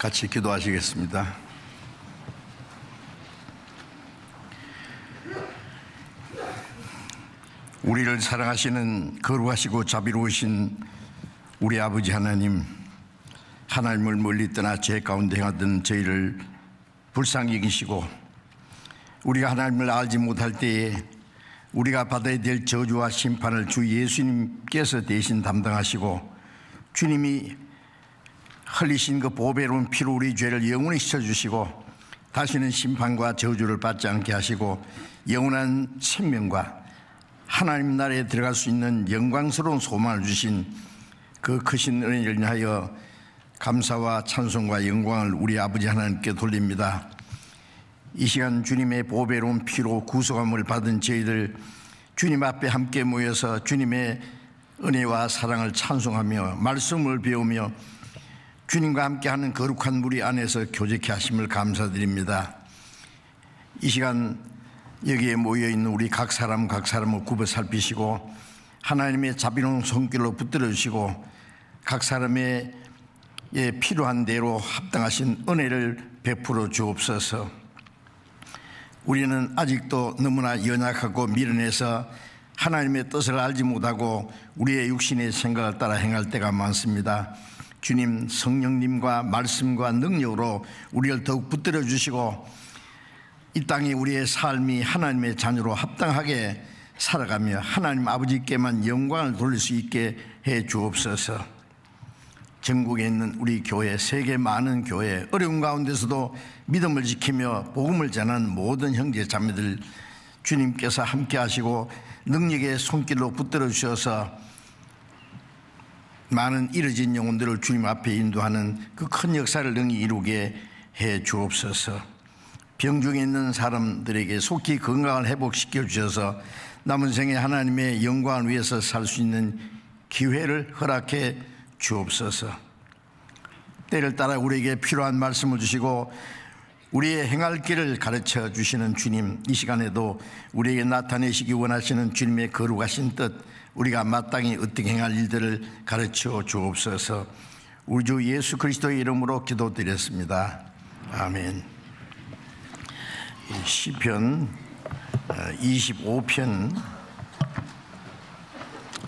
같이 기도하시겠습니다. 우리를 사랑하시는 거룩하시고 자비로우신 우리 아버지 하나님, 하나님을 멀리 떠나 죄 가운데 행하던 저희를 불쌍히 여기시고 우리가 하나님을 알지 못할 때에 우리가 받아야 될 저주와 심판을 주 예수님께서 대신 담당하시고 주님이 흘리신 그 보배로운 피로 우리 죄를 영원히 씻어주시고 다시는 심판과 저주를 받지 않게 하시고 영원한 생명과 하나님 나라에 들어갈 수 있는 영광스러운 소망을 주신 그 크신 은혜를 인하여 감사와 찬송과 영광을 우리 아버지 하나님께 돌립니다. 이 시간 주님의 보배로운 피로 구속함을 받은 저희들 주님 앞에 함께 모여서 주님의 은혜와 사랑을 찬송하며 말씀을 배우며 주님과 함께하는 거룩한 무리 안에서 교제케 하심을 감사드립니다. 이 시간 여기에 모여있는 우리 각 사람을 굽어 살피시고 하나님의 자비로운 손길로 붙들어 주시고 각 사람의 필요한 대로 합당하신 은혜를 베풀어 주옵소서. 우리는 아직도 너무나 연약하고 미련해서 하나님의 뜻을 알지 못하고 우리의 육신의 생각을 따라 행할 때가 많습니다. 주님, 성령님과 말씀과 능력으로 우리를 더욱 붙들어 주시고 이 땅에 우리의 삶이 하나님의 자녀로 합당하게 살아가며 하나님 아버지께만 영광을 돌릴 수 있게 해 주옵소서. 전국에 있는 우리 교회, 세계 많은 교회, 어려운 가운데서도 믿음을 지키며 복음을 전하는 모든 형제 자매들 주님께서 함께 하시고 능력의 손길로 붙들어 주셔서 많은 잃어진 영혼들을 주님 앞에 인도하는 그 큰 역사를 능히 이루게 해 주옵소서. 병중에 있는 사람들에게 속히 건강을 회복시켜 주셔서 남은 생에 하나님의 영광을 위해서 살 수 있는 기회를 허락해 주옵소서. 때를 따라 우리에게 필요한 말씀을 주시고 우리의 행할 길을 가르쳐 주시는 주님, 이 시간에도 우리에게 나타내시기 원하시는 주님의 거룩하신 뜻, 우리가 마땅히 어떻게 행할 일들을 가르쳐 주옵소서. 우리 주 예수 그리스도의 이름으로 기도드렸습니다. 아멘. 시편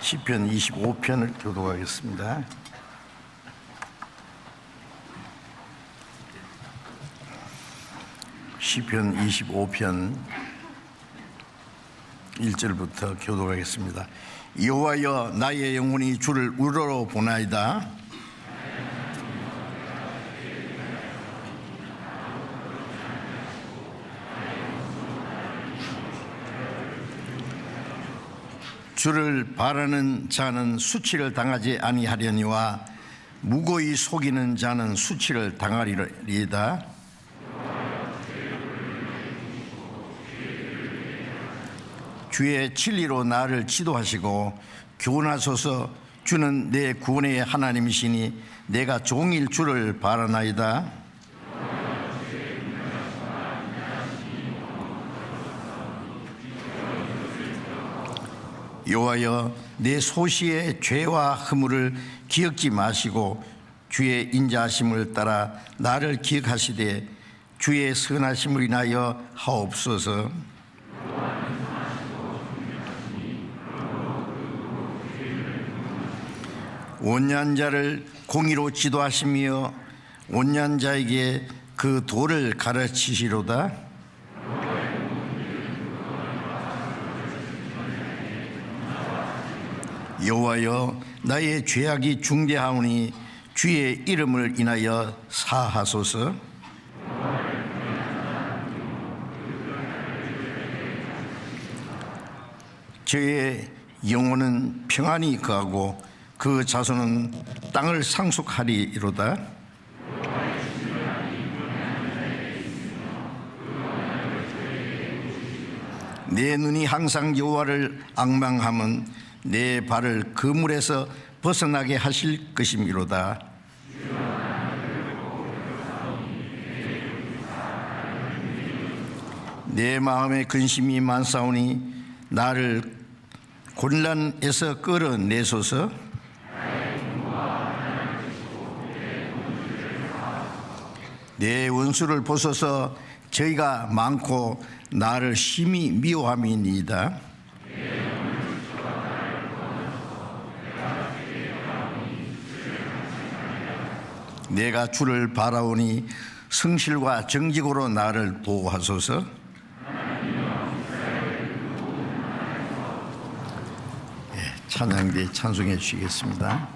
25편을 교독하겠습니다. 시편 25편 1절부터 교독하겠습니다. 여호와여, 나의 영혼이 주를 우러러 보나이다. 주를 바라는 자는 수치를 당하지 아니하려니와 무고히 속이는 자는 수치를 당하리이다. 주의 진리로 나를 지도하시고 교훈하소서. 주는 내 구원의 하나님이시니 내가 종일 주를 바라나이다. 여호와여, 내 소시의 죄와 허물을 기억지 마시고 주의 인자하심을 따라 나를 기억하시되 주의 선하심을 인하여 하옵소서. 온유한 자를 공의로 지도하시며 온유한 자에게 그 도를 가르치시로다. 여호와여, 나의 죄악이 중대하오니 주의 이름을 인하여 사하소서. 저의 영혼은 평안히 거하고 그 자손은 땅을 상속하리로다. 내 눈이 항상 여호와를 앙망함은 내 발을 그물에서 벗어나게 하실 것이미로다. 내 마음에 근심이 많사오니 나를 곤란에서 끌어내소서. 내 원수를 보소서. 저희가 많고 나를 심히 미워함이니이다. 내가 주를 바라오니 성실과 정직으로 나를 보호하소서. 찬양대 찬송해 주시겠습니다.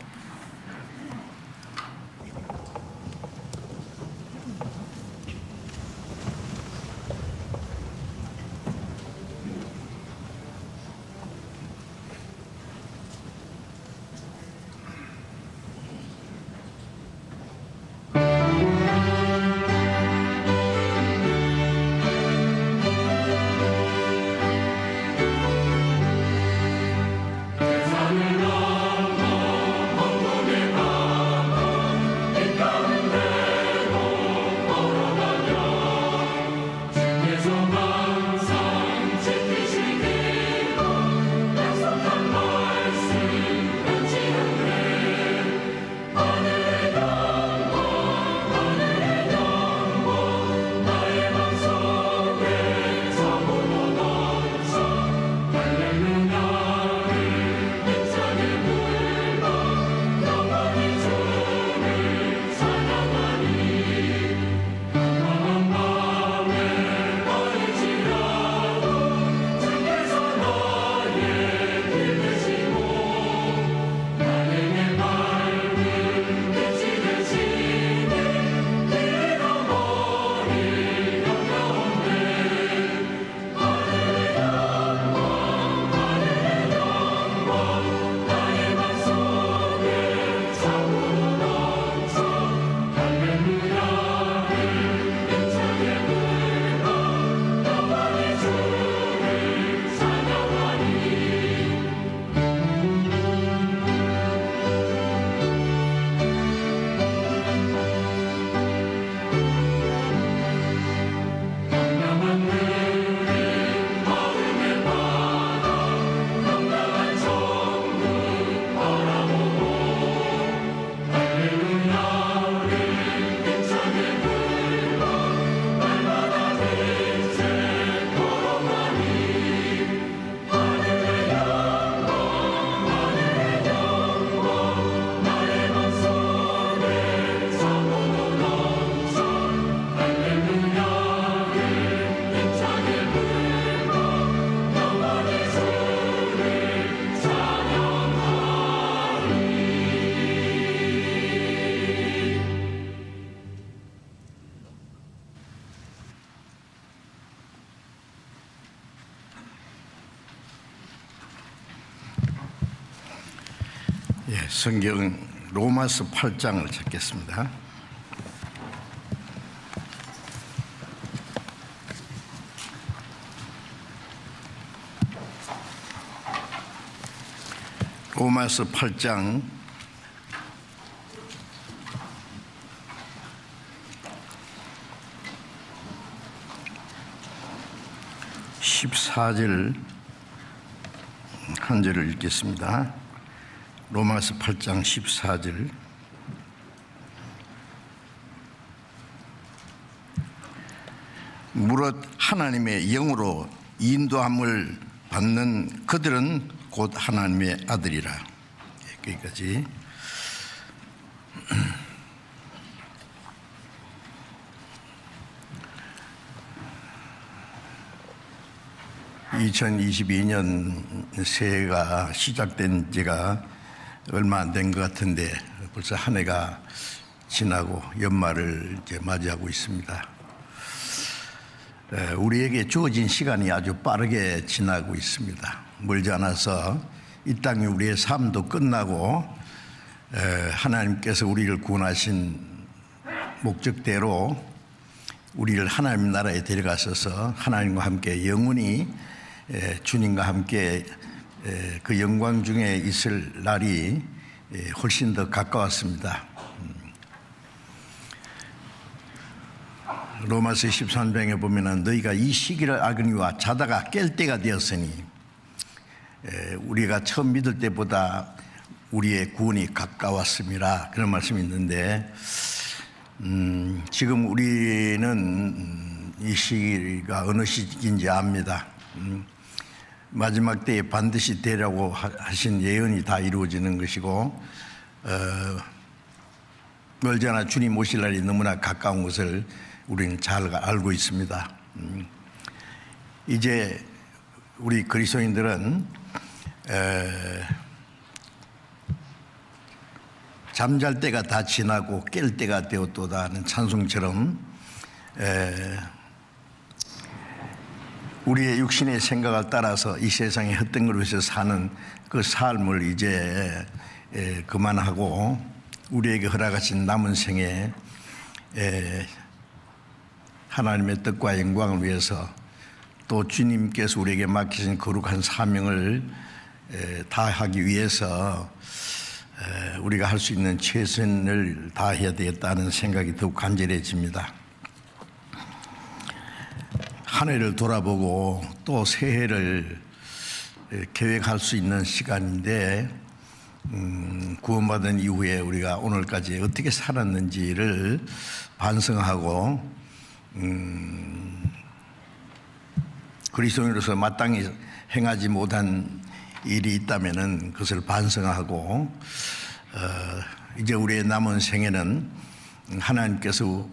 성경 로마서 8장을 찾겠습니다. 로마서 8장 14절 한 절을 읽겠습니다. 로마서 8장 14절. 무릇 하나님의 영으로 인도함을 받는 그들은 곧 하나님의 아들이라. 여기까지. 2022년 새해가 시작된 지가 얼마 안 된 것 같은데 벌써 한 해가 지나고 연말을 이제 맞이하고 있습니다. 우리에게 주어진 시간이 아주 빠르게 지나고 있습니다. 멀지 않아서 이 땅이 우리의 삶도 끝나고 하나님께서 우리를 구원하신 목적대로 우리를 하나님 나라에 데려가셔서 하나님과 함께 영원히 주님과 함께 그 영광 중에 있을 날이 훨씬 더 가까웠습니다. 로마서 13장에 보면은 너희가 이 시기를 알거니와 자다가 깰 때가 되었으니 우리가 처음 믿을 때보다 우리의 구원이 가까웠습니다. 그런 말씀이 있는데 지금 우리는 이 시기가 어느 시기인지 압니다. 마지막 때에 반드시 되라고 하신 예언이 다 이루어지는 것이고 멀지 않아 주님 오실 날이 너무나 가까운 것을 우리는 잘 알고 있습니다. 이제 우리 그리스도인들은 잠잘 때가 다 지나고 깰 때가 되었도다 하는 찬송처럼 우리의 육신의 생각을 따라서 이 세상에 헛된 것을 위해서 사는 그 삶을 이제 그만하고 우리에게 허락하신 남은 생에 하나님의 뜻과 영광을 위해서 또 주님께서 우리에게 맡기신 거룩한 사명을 다하기 위해서 우리가 할 수 있는 최선을 다해야 되겠다는 생각이 더욱 간절해집니다. 한 해를 돌아보고 또 새해를 계획할 수 있는 시간인데 구원받은 이후에 우리가 오늘까지 어떻게 살았는지를 반성하고 그리스도인으로서 마땅히 행하지 못한 일이 있다면은 그것을 반성하고 이제 우리의 남은 생에는 하나님께서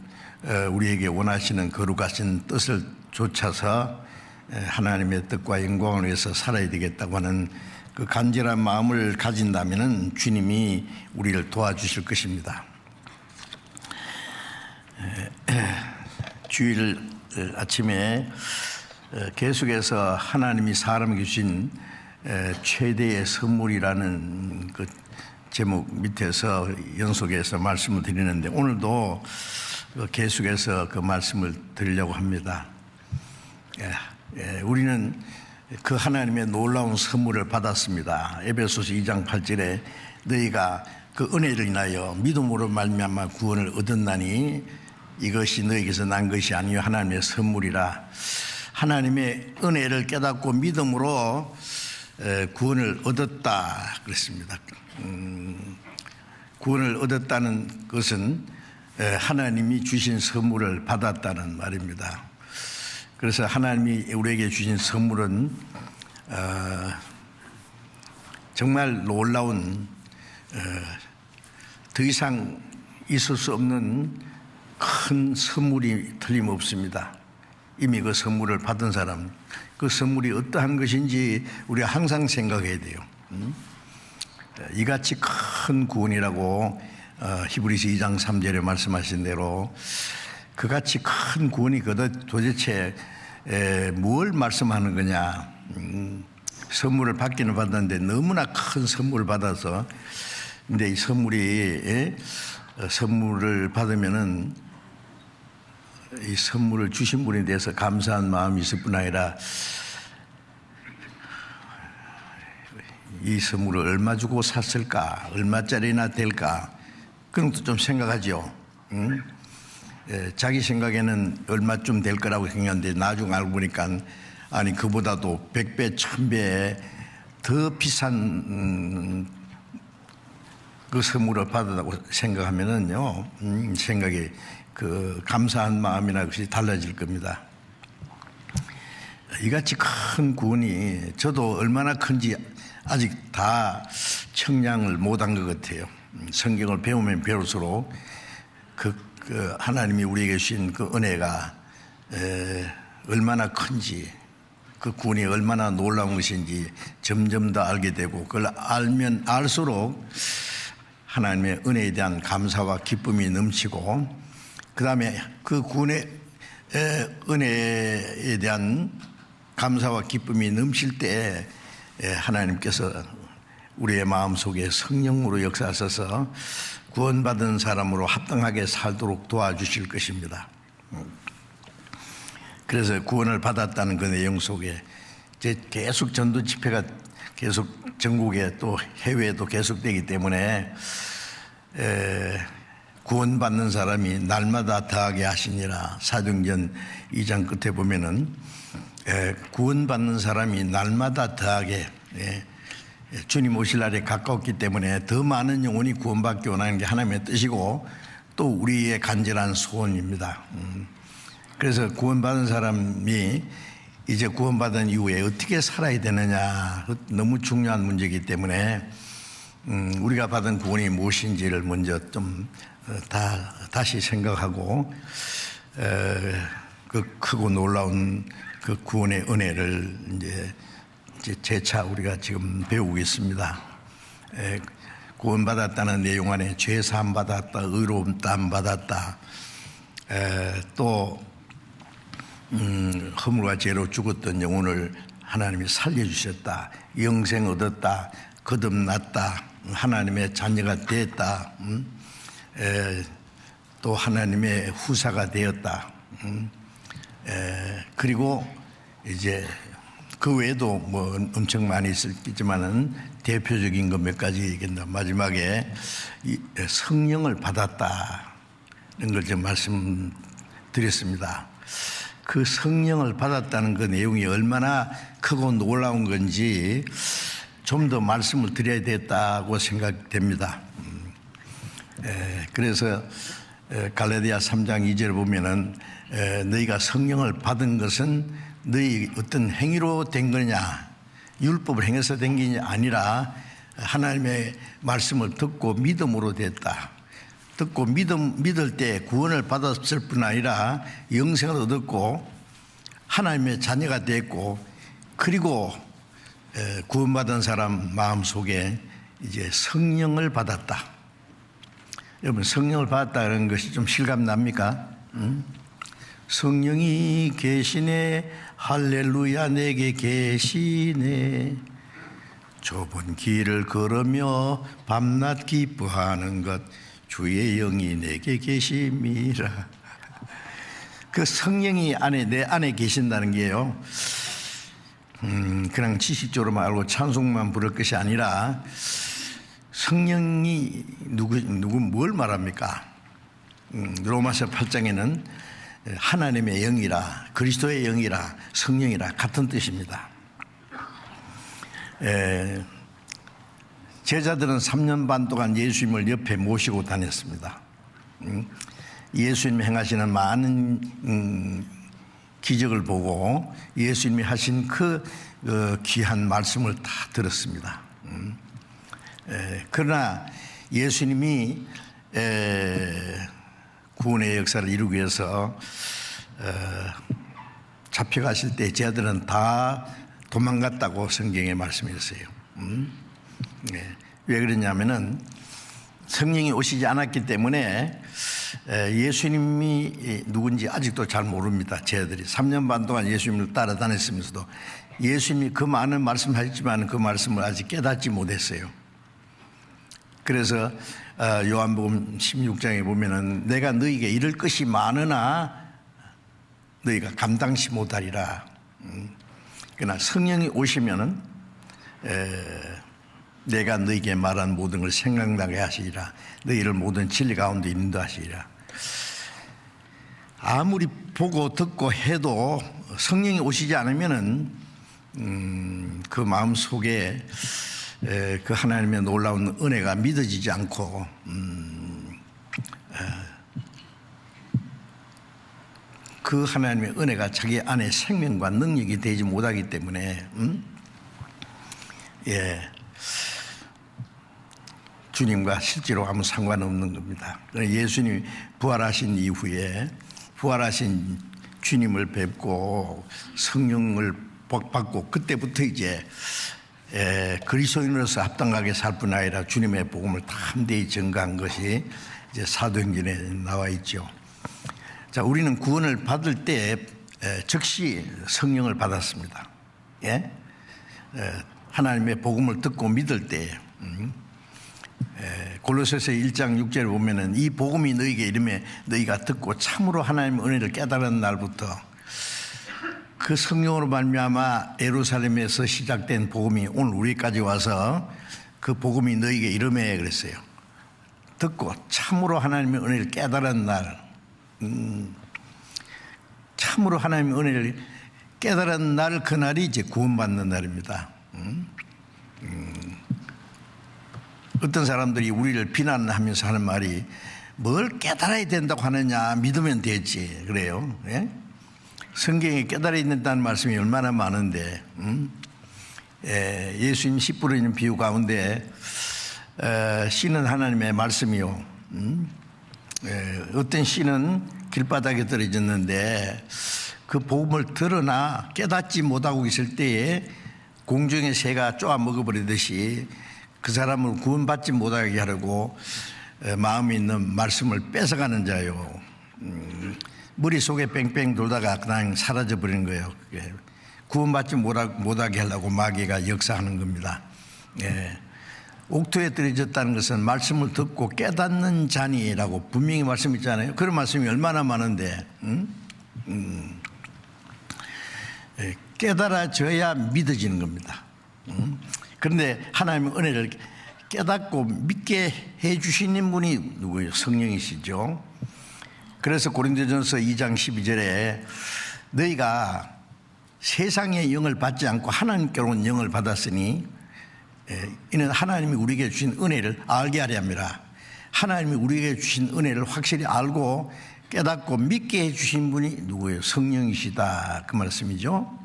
우리에게 원하시는 거룩하신 뜻을 좇아서 하나님의 뜻과 영광을 위해서 살아야 되겠다고 하는 그 간절한 마음을 가진다면은 주님이 우리를 도와주실 것입니다. 주일 아침에 계속해서 하나님이 사람에게 주신 최대의 선물이라는 그 제목 밑에서 연속해서 말씀을 드리는데 오늘도 계속해서 그 말씀을 드리려고 합니다. 우리는 그 하나님의 놀라운 선물을 받았습니다. 에베소서 2장 8절에 너희가 그 은혜를 인하여 믿음으로 말미암아 구원을 얻었나니 이것이 너희에게서 난 것이 아니요 하나님의 선물이라. 하나님의 은혜를 깨닫고 믿음으로 구원을 얻었다 그랬습니다. 구원을 얻었다는 것은 하나님이 주신 선물을 받았다는 말입니다. 그래서 하나님이 우리에게 주신 선물은 정말 놀라운 더 이상 있을 수 없는 큰 선물이 틀림없습니다. 이미 그 선물을 받은 사람, 그 선물이 어떠한 것인지 우리가 항상 생각해야 돼요. 이같이 큰 구원이라고 히브리서 2장 3절에 말씀하신 대로 그같이 큰 구원이 도대체 뭘 말씀하는 거냐. 선물을 받기는 받았는데 너무나 큰 선물을 받아서 근데 이 선물을 받으면은 이 선물을 주신 분에 대해서 감사한 마음이 있을 뿐 아니라 이 선물을 얼마 주고 샀을까, 얼마짜리나 될까 그런 것도 좀 생각하죠. 자기 생각에는 얼마쯤 될 거라고 생각했는데 나중에 알고 보니까 아니 그보다도 100배, 1000배 더 비싼 그 선물을 받았다고 생각하면은요, 생각이 그 감사한 마음이나 것이 달라질 겁니다. 이같이 큰 구원이 저도 얼마나 큰지 아직 다 청량을 못한 것 같아요. 성경을 배우면 배울수록 그 하나님이 우리에게 주신 그 은혜가 얼마나 큰지 그 구원이 얼마나 놀라운 것인지 점점 더 알게 되고 그걸 알면 알수록 하나님의 은혜에 대한 감사와 기쁨이 넘치고 그 다음에 그 구원의 은혜에 대한 감사와 기쁨이 넘칠 때 하나님께서 우리의 마음속에 성령으로 역사하셔서 구원받은 사람으로 합당하게 살도록 도와주실 것입니다. 그래서 구원을 받았다는 그 내용 속에 이제 계속 전도 집회가 계속 전국에 또 해외에도 계속되기 때문에 구원받는 사람이 날마다 더하게 하시니라. 사도행전 2장 끝에 보면은 구원받는 사람이 날마다 더하게 주님 오실 날에 가까웠기 때문에 더 많은 영혼이 구원받기 원하는 게 하나님의 뜻이고 또 우리의 간절한 소원입니다. 그래서 구원받은 사람이 이제 구원받은 이후에 어떻게 살아야 되느냐, 너무 중요한 문제이기 때문에 우리가 받은 구원이 무엇인지를 먼저 좀 다시 생각하고 그 크고 놀라운 그 구원의 은혜를 이제 재차 우리가 지금 배우고 있습니다. 구원받았다는 내용 안에 죄 사함 받았다, 의로움 담 받았다, 또 허물과 죄로 죽었던 영혼을 하나님이 살려주셨다, 영생 얻었다, 거듭났다, 하나님의 자녀가 되었다, 또 하나님의 후사가 되었다. 그리고 이제 그 외에도 뭐 엄청 많이 있겠지만은 대표적인 것 몇 가지 얘기한다. 마지막에 성령을 받았다는 걸 좀 말씀드렸습니다. 그 성령을 받았다는 그 내용이 얼마나 크고 놀라운 건지 좀 더 말씀을 드려야 되겠다고 생각됩니다. 그래서 갈라디아 3장 2절을 보면은 너희가 성령을 받은 것은 너희 어떤 행위로 된 거냐, 율법을 행해서 된 게 아니라 하나님의 말씀을 듣고 믿음으로 됐다. 듣고 믿을 때 구원을 받았을 뿐 아니라 영생을 얻었고 하나님의 자녀가 됐고, 그리고 구원받은 사람 마음속에 이제 성령을 받았다. 여러분, 성령을 받았다는 것이 좀 실감납니까? 성령이 계시네, 할렐루야, 내게 계시네. 좁은 길을 걸으며 밤낮 기뻐하는 것, 주의 영이 내게 계심이라. 그 성령이 내 안에 계신다는 게요, 그냥 지식적으로만 알고 찬송만 부를 것이 아니라 성령이 뭘 말합니까? 로마서 8장에는 하나님의 영이라, 그리스도의 영이라, 성령이라 같은 뜻입니다. 제자들은 3년 반 동안 예수님을 옆에 모시고 다녔습니다. 예수님이 행하시는 많은 기적을 보고 예수님이 하신 그 귀한 말씀을 다 들었습니다. 그러나 예수님이 구원의 역사를 이루기 위해서 잡혀가실 때 제자들은 다 도망갔다고 성경에 말씀했어요. 왜 그러냐면은 성령이 오시지 않았기 때문에 예수님이 누군지 아직도 잘 모릅니다. 제자들이 3년 반 동안 예수님을 따라다녔으면서도 예수님이 그 많은 말씀하셨지만 그 말씀을 아직 깨닫지 못했어요. 그래서 요한복음 16장에 보면은 내가 너희에게 이를 것이 많으나 너희가 감당치 못하리라. 그러나 성령이 오시면은 내가 너희에게 말한 모든 걸 생각나게 하시리라. 너희를 모든 진리 가운데 인도하시리라. 아무리 보고 듣고 해도 성령이 오시지 않으면은 그 마음 속에 그 하나님의 놀라운 은혜가 믿어지지 않고 그 하나님의 은혜가 자기 안에 생명과 능력이 되지 못하기 때문에 주님과 실제로 아무 상관없는 겁니다. 예수님이 부활하신 이후에 부활하신 주님을 뵙고 성령을 받고 그때부터 이제 그리스도인으로서 합당하게 살 뿐 아니라 주님의 복음을 담대히 전가한 것이 이제 사도행전에 나와 있죠. 자, 우리는 구원을 받을 때 즉시 성령을 받았습니다. 예? 하나님의 복음을 듣고 믿을 때 골로새서 1장 6절에 보면은 이 복음이 너희에게 이르매 너희가 듣고 참으로 하나님의 은혜를 깨달은 날부터 그 성령으로 말미암아 예루살렘에서 시작된 복음이 오늘 우리까지 와서 그 복음이 너희에게 이르매 그랬어요. 듣고 참으로 하나님의 은혜를 깨달은 날, 참으로 하나님의 은혜를 깨달은 날, 그날이 이제 구원받는 날입니다. 어떤 사람들이 우리를 비난하면서 하는 말이 뭘 깨달아야 된다고 하느냐, 믿으면 되지. 그래요. 예? 성경에 깨달아야 된다는 말씀이 얼마나 많은데, 예수님 씨 뿌리는 비유 가운데 씨는 하나님의 말씀이요. 어떤 씨는 길바닥에 떨어졌는데 그 복음을 들으나 깨닫지 못하고 있을 때에 공중의 새가 쪼아 먹어버리듯이 그 사람을 구원받지 못하게 하려고 마음에 있는 말씀을 뺏어가는 자요. 머릿속에 뺑뺑 돌다가 그냥 사라져 버리는 거예요. 구원받지 못하게 하려고 마귀가 역사하는 겁니다. 옥토에 떨어졌다는 것은 말씀을 듣고 깨닫는 자니라고 분명히 말씀있잖아요. 그런 말씀이 얼마나 많은데 깨달아져야 믿어지는 겁니다. 그런데 하나님의 은혜를 깨닫고 믿게 해주시는 분이 누구예요? 성령이시죠. 그래서 고린도전서 2장 12절에 너희가 세상의 영을 받지 않고 하나님께로 온 영을 받았으니 이는 하나님이 우리에게 주신 은혜를 알게 하려 함이라. 하나님이 우리에게 주신 은혜를 확실히 알고 깨닫고 믿게 해주신 분이 누구예요? 성령이시다, 그 말씀이죠.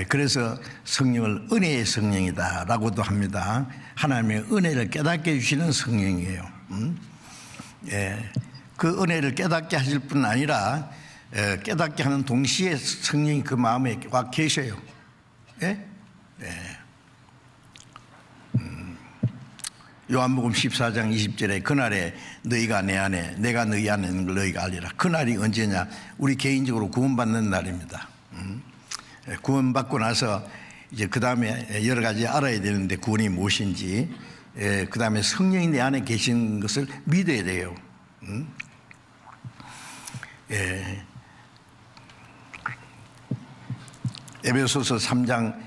그래서 성령을 은혜의 성령이다 라고도 합니다. 하나님의 은혜를 깨닫게 해주시는 성령이에요. 그 은혜를 깨닫게 하실 뿐 아니라 깨닫게 하는 동시에 성령이 그 마음에 와 계셔요. 요한복음 14장 20절에 그날에 너희가 내 안에 내가 너희 안에 있는 걸 너희가 알리라. 그날이 언제냐? 우리 개인적으로 구원받는 날입니다. 구원받고 나서 이제 그 다음에 여러 가지 알아야 되는데 구원이 무엇인지, 그 다음에 성령이 내 안에 계신 것을 믿어야 돼요. 에베소서 3장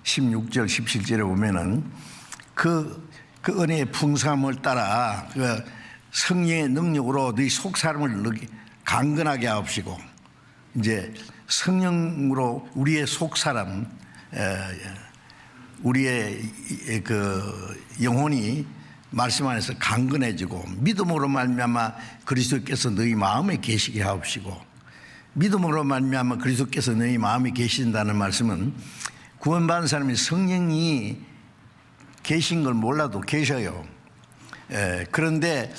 16절 17절에 보면은 그 은혜의 풍성함을 따라 그 성령의 능력으로 너희 속 사람을 강건하게 하옵시고, 이제 성령으로 우리의 속 사람, 우리의 그 영혼이 말씀 안에서 강건해지고 믿음으로 말미암아 그리스도께서 너희 마음에 계시게 하옵시고, 믿음으로 말미암아 그리스도께서 너희 마음에 계신다는 말씀은 구원받은 사람이 성령이 계신 걸 몰라도 계셔요. 그런데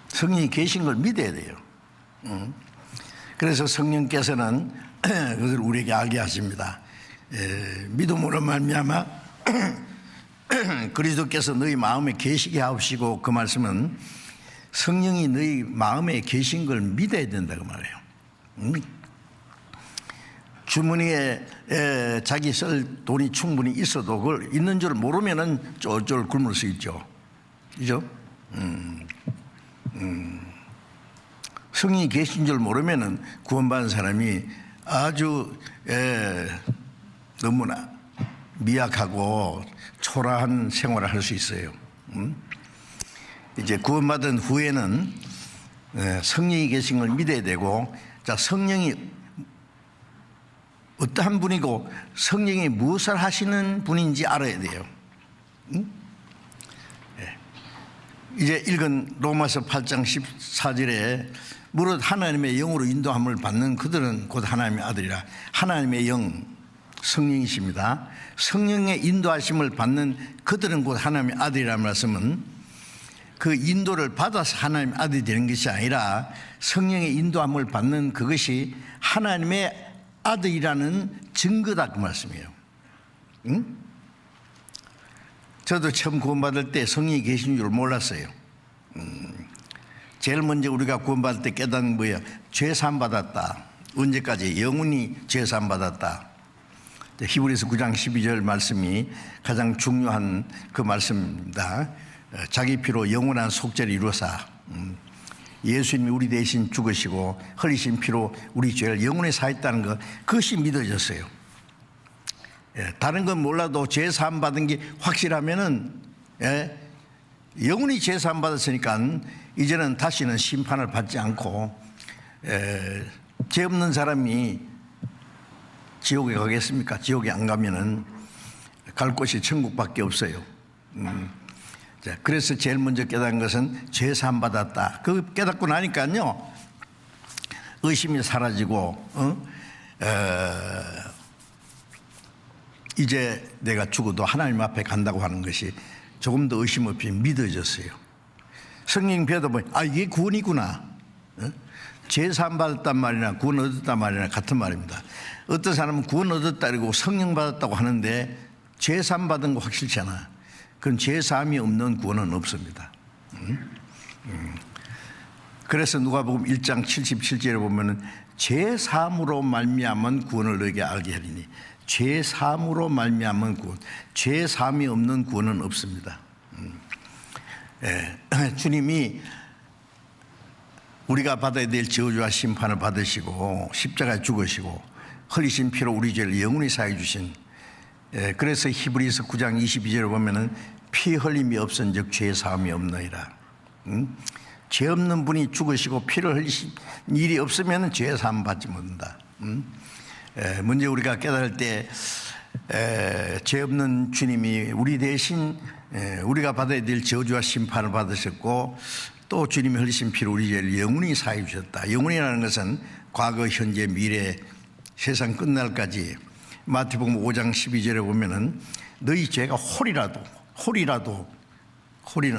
성령이 계신 걸 믿어야 돼요. 그래서 성령께서는 그것을 우리에게 알게 하십니다. 믿음으로 말미암아 그리스도께서 너희 마음에 계시게 하옵시고, 그 말씀은 성령이 너희 마음에 계신 걸 믿어야 된다고 말해요. 주머니에 자기 쓸 돈이 충분히 있어도 그걸 있는 줄 모르면은 쫄쫄 굶을 수 있죠. 그죠? 성령이 계신 줄 모르면은 구원받은 사람이 아주 너무나 미약하고 초라한 생활을 할 수 있어요. 이제 구원받은 후에는 성령이 계신 걸 믿어야 되고, 자, 성령이 어떠한 분이고 성령이 무엇을 하시는 분인지 알아야 돼요. 이제 읽은 로마서 8장 14절에 무릇 하나님의 영으로 인도함을 받는 그들은 곧 하나님의 아들이라. 하나님의 영, 성령이십니다. 성령의 인도하심을 받는 그들은 곧 하나님의 아들이라는 말씀은 그 인도를 받아서 하나님의 아들이 되는 것이 아니라 성령의 인도함을 받는 그것이 하나님의 아들이라는 증거다, 그 말씀이에요. 응? 저도 처음 구원받을 때 성령이 계신 줄 몰랐어요. 제일 먼저 우리가 구원받을 때 깨닫는 거예요. 죄사함 받았다. 언제까지? 영원히 죄사함 받았다. 히브리서 9장 12절 말씀이 가장 중요한 그 말씀입니다. 자기 피로 영원한 속죄를 이루사, 예수님이 우리 대신 죽으시고 흘리신 피로 우리 죄를 영원히 사했다는 것, 그것이 믿어졌어요. 다른 건 몰라도 죄 사함 받은 게 확실하면은 영원히 죄 사함 받았으니까 이제는 다시는 심판을 받지 않고, 죄 없는 사람이 지옥에 가겠습니까? 지옥에 안 가면은 갈 곳이 천국밖에 없어요. 자, 그래서 제일 먼저 깨달은 것은 죄 사함 받았다. 그 깨닫고 나니까요, 의심이 사라지고 이제 내가 죽어도 하나님 앞에 간다고 하는 것이 조금 더 의심 없이 믿어졌어요. 성경 배워도 이게 구원이구나. 죄 사함 받았단 말이나 구원 얻었단 말이나 같은 말입니다. 어떤 사람은 구원 얻었다 그러고 성령 받았다고 하는데 죄 사함 받은 거 확실치 않아. 그건 죄 사함이 없는 구원은 없습니다. 그래서 누가복음 1장 77절에 보면은 죄 사함으로 말미암은 구원을 너에게 알게 하리니, 죄 사함으로 말미암은 구원, 죄 사함이 없는 구원은 없습니다. 주님이 우리가 받아야 될 저주와 심판을 받으시고 십자가에 죽으시고 흘리신 피로 우리 죄를 영원히 사해 주신, 그래서 히브리서 9장 22절에 보면은 피 흘림이 없은즉 죄 사함이 없느니라. 죄 없는 분이 죽으시고 피를 흘리신 일이 없으면 죄 사함 받지 못한다. 먼저 우리가 깨달을 때 죄 없는 주님이 우리 대신 우리가 받아야 될 저주와 심판을 받으셨고, 또 주님이 흘리신 피로 우리 죄를 영원히 사해 주셨다. 영원이라는 것은 과거, 현재, 미래, 세상 끝날까지. 마태복음 5장 12절에 보면은 너희 죄가 홀이는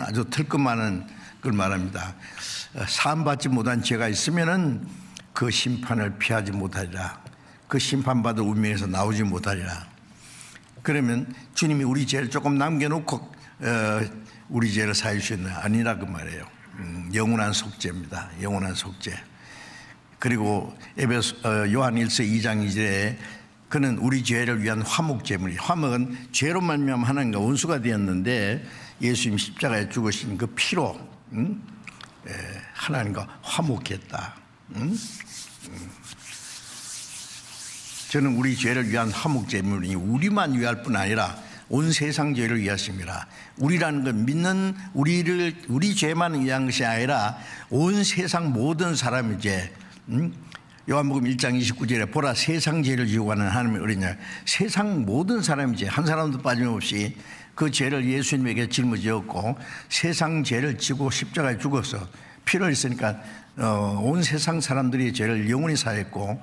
아주 털끝만한 걸 말합니다. 사함받지 못한 죄가 있으면은 그 심판을 피하지 못하리라. 그 심판받을 운명에서 나오지 못하리라. 그러면 주님이 우리 죄를 조금 남겨놓고 우리 죄를 사해 주셨나? 아니라 그 말이에요. 영원한 속죄입니다. 영원한 속죄. 그리고 요한일서 2장 2절에 그는 우리 죄를 위한 화목제물이, 화목은 죄로 말미암아 하나님과 원수가 되었는데 예수님 십자가에 죽으신 그 피로 하나님과 화목했다. 저는 우리 죄를 위한 화목제물이 우리만 위할 뿐 아니라 온 세상 죄를 위하십니다. 우리라는 건 믿는 우리 죄만 위한 것이 아니라 온 세상 모든 사람의 죄. 요한복음 1장 29절에 보라 세상 죄를 지고 가는 하나님의 어린 양, 세상 모든 사람의 죄 한 사람도 빠짐없이 그 죄를 예수님에게 짊어지었고 세상 죄를 지고 십자가에 죽어서 피를 흘렸으니까 온 세상 사람들이 죄를 영원히 사했고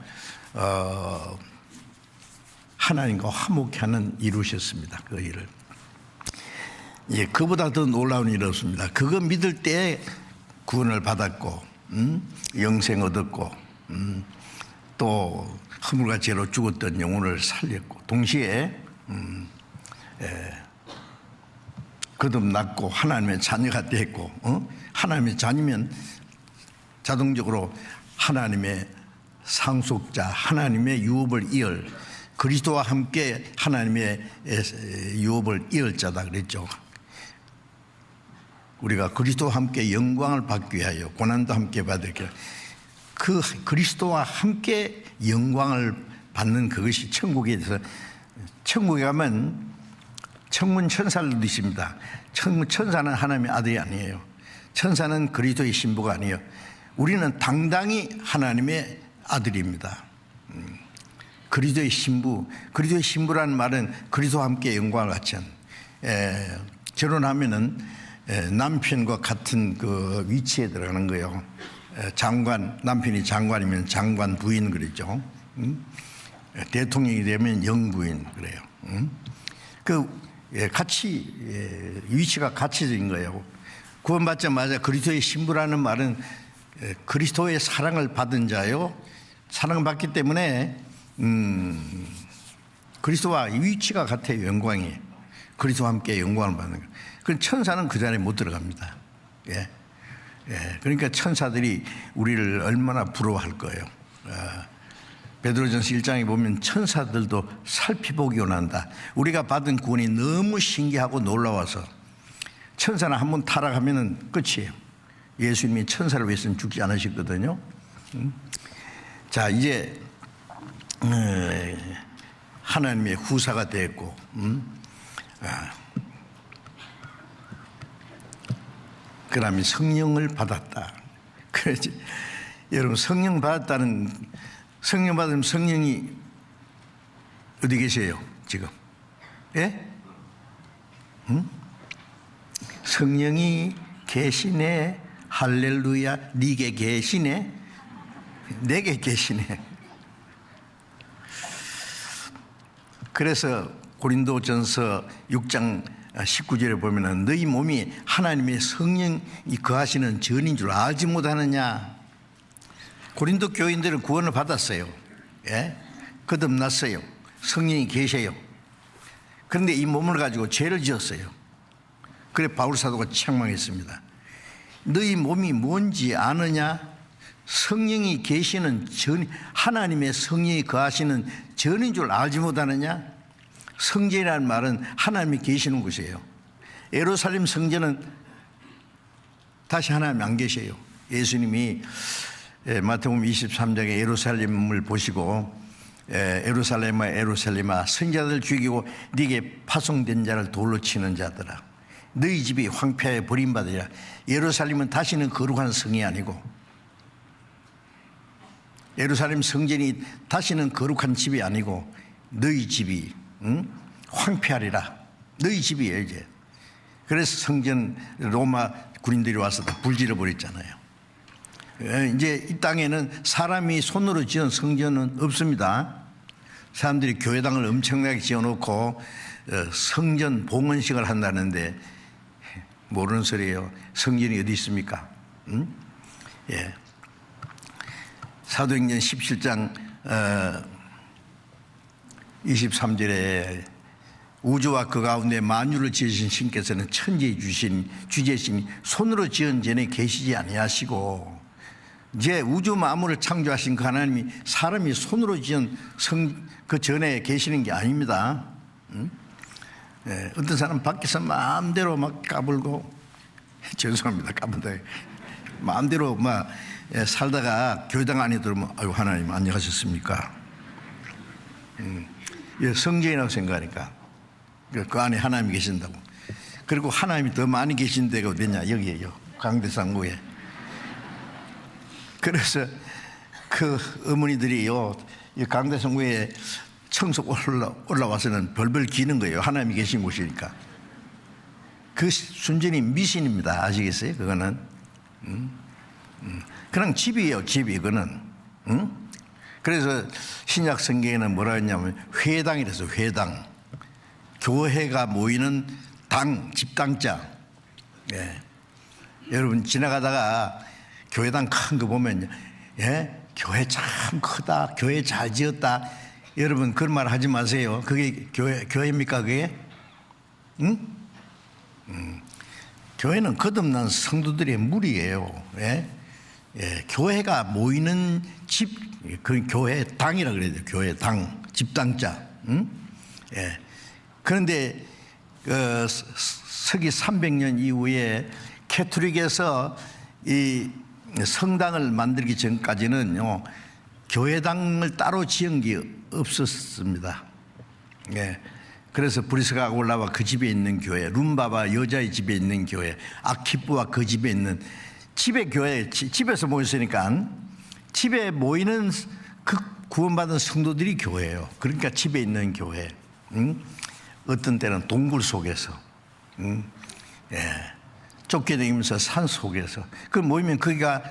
하나님과 화목케 하는 이루셨습니다. 그 일을. 예, 그보다 더 놀라운 일이 없습니다. 그거 믿을 때 구원을 받았고 영생 얻었고 또 허물과 죄로 죽었던 영혼을 살렸고 동시에 거듭났고 하나님의 자녀가 됐고 하나님의 자녀면 자동적으로 하나님의 상속자, 하나님의 유업을 이을, 그리스도와 함께 하나님의 유업을 이을 자다 그랬죠. 우리가 그리스도와 함께 영광을 받기 위하여 고난도 함께 받을게, 그 그리스도와 함께 영광을 받는 그것이 천국에 대해서, 천국에 가면 천문 천사들도 있습니다. 천문 천사는 하나님의 아들이 아니에요. 천사는 그리스도의 신부가 아니에요. 우리는 당당히 하나님의 아들입니다. 그리스도의 신부, 그리스도의 신부라는 말은 그리스도와 함께 영광을 같이 한, 결혼하면은 남편과 같은 그 위치에 들어가는 거예요. 장관, 남편이 장관이면 장관 부인 그러죠. 대통령이 되면 영부인 그래요. 같이 위치가 같이진 거예요. 구원받자마자 그리스도의 신부라는 말은 그리스도의 사랑을 받은 자요, 사랑을 받기 때문에 그리스도와 위치가 같아요. 영광이 그리스도와 함께 영광을 받는 거예요. 그 천사는 그 자리에 못 들어갑니다. 그러니까 천사들이 우리를 얼마나 부러워할 거예요. 베드로전서 1장에 보면 천사들도 살피보기 원한다. 우리가 받은 구원이 너무 신기하고 놀라워서 천사는 한번 타락하면 끝이에요. 예수님이 천사를 위해서는 죽지 않으셨거든요. 자, 이제 하나님의 후사가 됐고, 그 다음에 성령을 받았다. 그래서 여러분, 성령 받았다는, 성령 받으면 성령이 어디 계세요 지금? 예? 성령이 계시네. 할렐루야. 네게 계시네. 내게 계시네. 그래서 고린도전서 6장 19절에 보면은 너희 몸이 하나님의 성령이 거하시는 전인 줄 알지 못하느냐. 고린도 교인들은 구원을 받았어요. 예? 거듭났어요. 성령이 계셔요. 그런데 이 몸을 가지고 죄를 지었어요. 그래 바울 사도가 책망했습니다. 너희 몸이 뭔지 아느냐? 성령이 계시는 전, 하나님의 성령이 거하시는 전인 줄 알지 못하느냐? 성전이라는 말은 하나님이 계시는 곳이에요. 예루살렘 성전은 다시 하나님이 안 계셔요. 예수님이 마태복음 23장에 예루살렘을 보시고 예루살렘아 예루살렘아 선지자들 죽이고 네게 파송된 자를 돌로 치는 자들아 너희 집이 황폐하여 버림받으리라. 예루살렘은 다시는 거룩한 성이 아니고 예루살렘 성전이 다시는 거룩한 집이 아니고 너희 집이 황폐하리라. 너희 집이에요 이제. 그래서 성전 로마 군인들이 와서 다 불질러 버렸잖아요. 이제 이 땅에는 사람이 손으로 지은 성전은 없습니다. 사람들이 교회당을 엄청나게 지어놓고 성전 봉헌식을 한다는데 모르는 소리예요. 성전이 어디 있습니까? 예. 사도행전 17장 23절에 우주와 그 가운데 만유를 지으신 신께서는 천지에 주신 주제신 손으로 지은 전에 계시지 아니하시고 이제 우주 만물을 창조하신 그 하나님이 사람이 손으로 지은 그 전에 계시는 게 아닙니다. 예, 어떤 사람 밖에서 마음대로 막 까불고 죄송합니다 까불다 마음대로 막 살다가 교회당 안에 들어오면 아유 하나님 안녕하셨습니까? 성전이라고 생각하니까 그 안에 하나님이 계신다고. 그리고 하나님이 더 많이 계신 데가 어디냐? 여기에요. 강대상구에. 그래서 그 어머니들이요 이 강대상구에 청소 올라와서는 벌벌 기는 거예요. 하나님이 계신 곳이니까. 그 순전히 미신입니다. 아시겠어요? 그거는 그냥 집이에요. 집이 그거는. 그래서 신약 성경에는 뭐라 했냐면 회당이라서 회당. 교회가 모이는 당, 집당자. 예. 여러분 지나가다가 교회당 큰 거 보면 예? 교회 참 크다. 교회 잘 지었다. 여러분 그런 말 하지 마세요. 그게 교회입니까 그게? 응? 교회는 거듭난 성도들의 무리예요. 예? 예, 교회가 모이는 집, 그 교회 당이라 그래야 돼요. 교회 당, 집당자. 예. 그런데 서기 300년 이후에 캐톨릭에서 이 성당을 만들기 전까지는요 교회당을 따로 지은 게 없었습니다. 예. 그래서 브리스가 올라와 그 집에 있는 교회, 룸바바 여자의 집에 있는 교회, 아키프와 그 집에 있는 집에 교회, 집에서 모였으니까 집에 모이는 그 구원받은 성도들이 교회예요. 그러니까 집에 있는 교회. 어떤 때는 동굴 속에서, 예. 쫓겨다니면서 산 속에서 그 모이면 거기가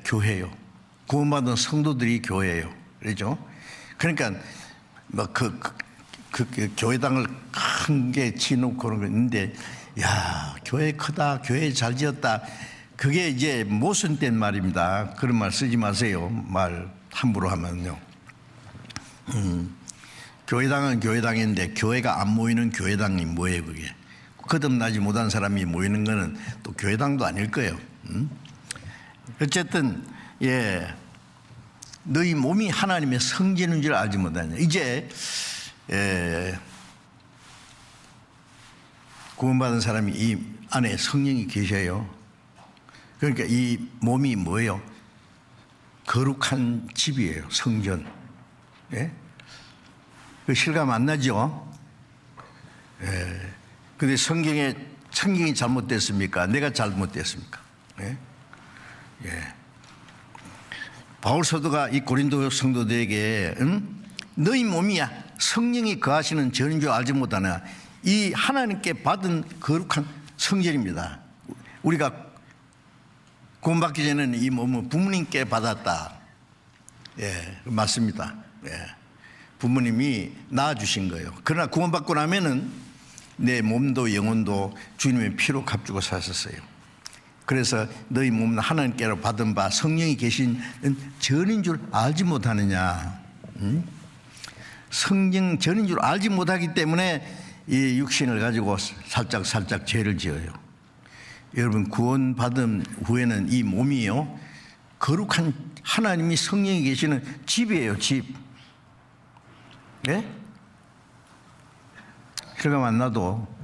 교회예요. 구원받은 성도들이 교회예요. 그렇죠? 그러니까 뭐 그 교회당을 큰 게 치놓고 그런 거 있는데, 야 교회 크다, 교회 잘 지었다. 그게 이제 모순된 말입니다. 그런 말 쓰지 마세요. 말 함부로 하면요. 교회당은 교회당인데 교회가 안 모이는 교회당이 뭐예요 그게? 거듭나지 못한 사람이 모이는 거는 또 교회당도 아닐 거예요. 어쨌든 예, 너희 몸이 하나님의 성전인 줄 알지 못하냐. 이제 구원받은 사람이 이 안에 성령이 계셔요. 그러니까 이 몸이 뭐예요? 거룩한 집이에요. 성전. 예? 그 실감 안 나죠? 예. 근데 성경이 잘못됐습니까? 내가 잘못됐습니까? 예? 예. 바울 사도가 이 고린도 성도들에게 너희 몸이야 성령이 거하시는 전인 줄 알지 못하나 이 하나님께 받은 거룩한 성전입니다. 우리가 구원받기 전에는 이 몸은 부모님께 받았다. 예, 맞습니다. 예, 부모님이 낳아주신 거예요. 그러나 구원받고 나면은 내 몸도 영혼도 주님의 피로 값주고 사셨어요. 그래서 너희 몸은 하나님께로 받은 바 성령이 계신 전인 줄 알지 못하느냐. 성령 전인 줄 알지 못하기 때문에 이 육신을 가지고 살짝 죄를 지어요. 여러분, 구원받은 후에는 이 몸이요, 거룩한 하나님이 성령이 계시는 집이에요. 집. 예? 혈관 만나도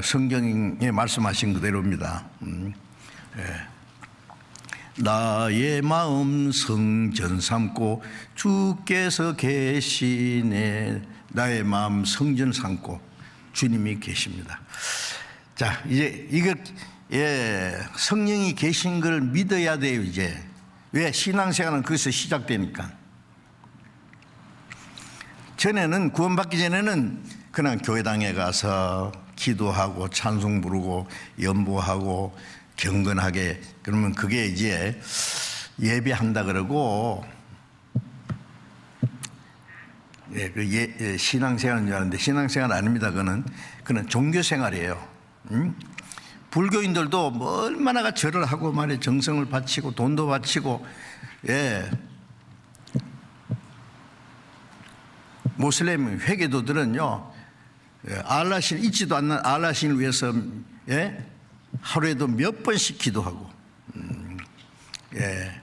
성경에 말씀하신 그대로입니다. 나의 마음 성전 삼고 주께서 계시네. 나의 마음 성전 삼고 주님이 계십니다. 자, 이제 이거 성령이 계신 걸 믿어야 돼요. 이제 왜? 신앙생활은 거기서 시작되니까. 전에는, 구원받기 전에는 그냥 교회당에 가서 기도하고 찬송 부르고 연보하고 경건하게, 그러면 그게 이제 예배한다 그러고, 신앙생활인 줄 알았는데 신앙생활 아닙니다. 그는 종교생활이에요. 불교인들도 뭐 얼마나 절을 하고 말이에요. 정성을 바치고 돈도 바치고. 예. 모슬렘 회계도들은요, 알라신, 잊지도 않는 알라신을 위해서, 예, 하루에도 몇 번씩 기도하고, 예,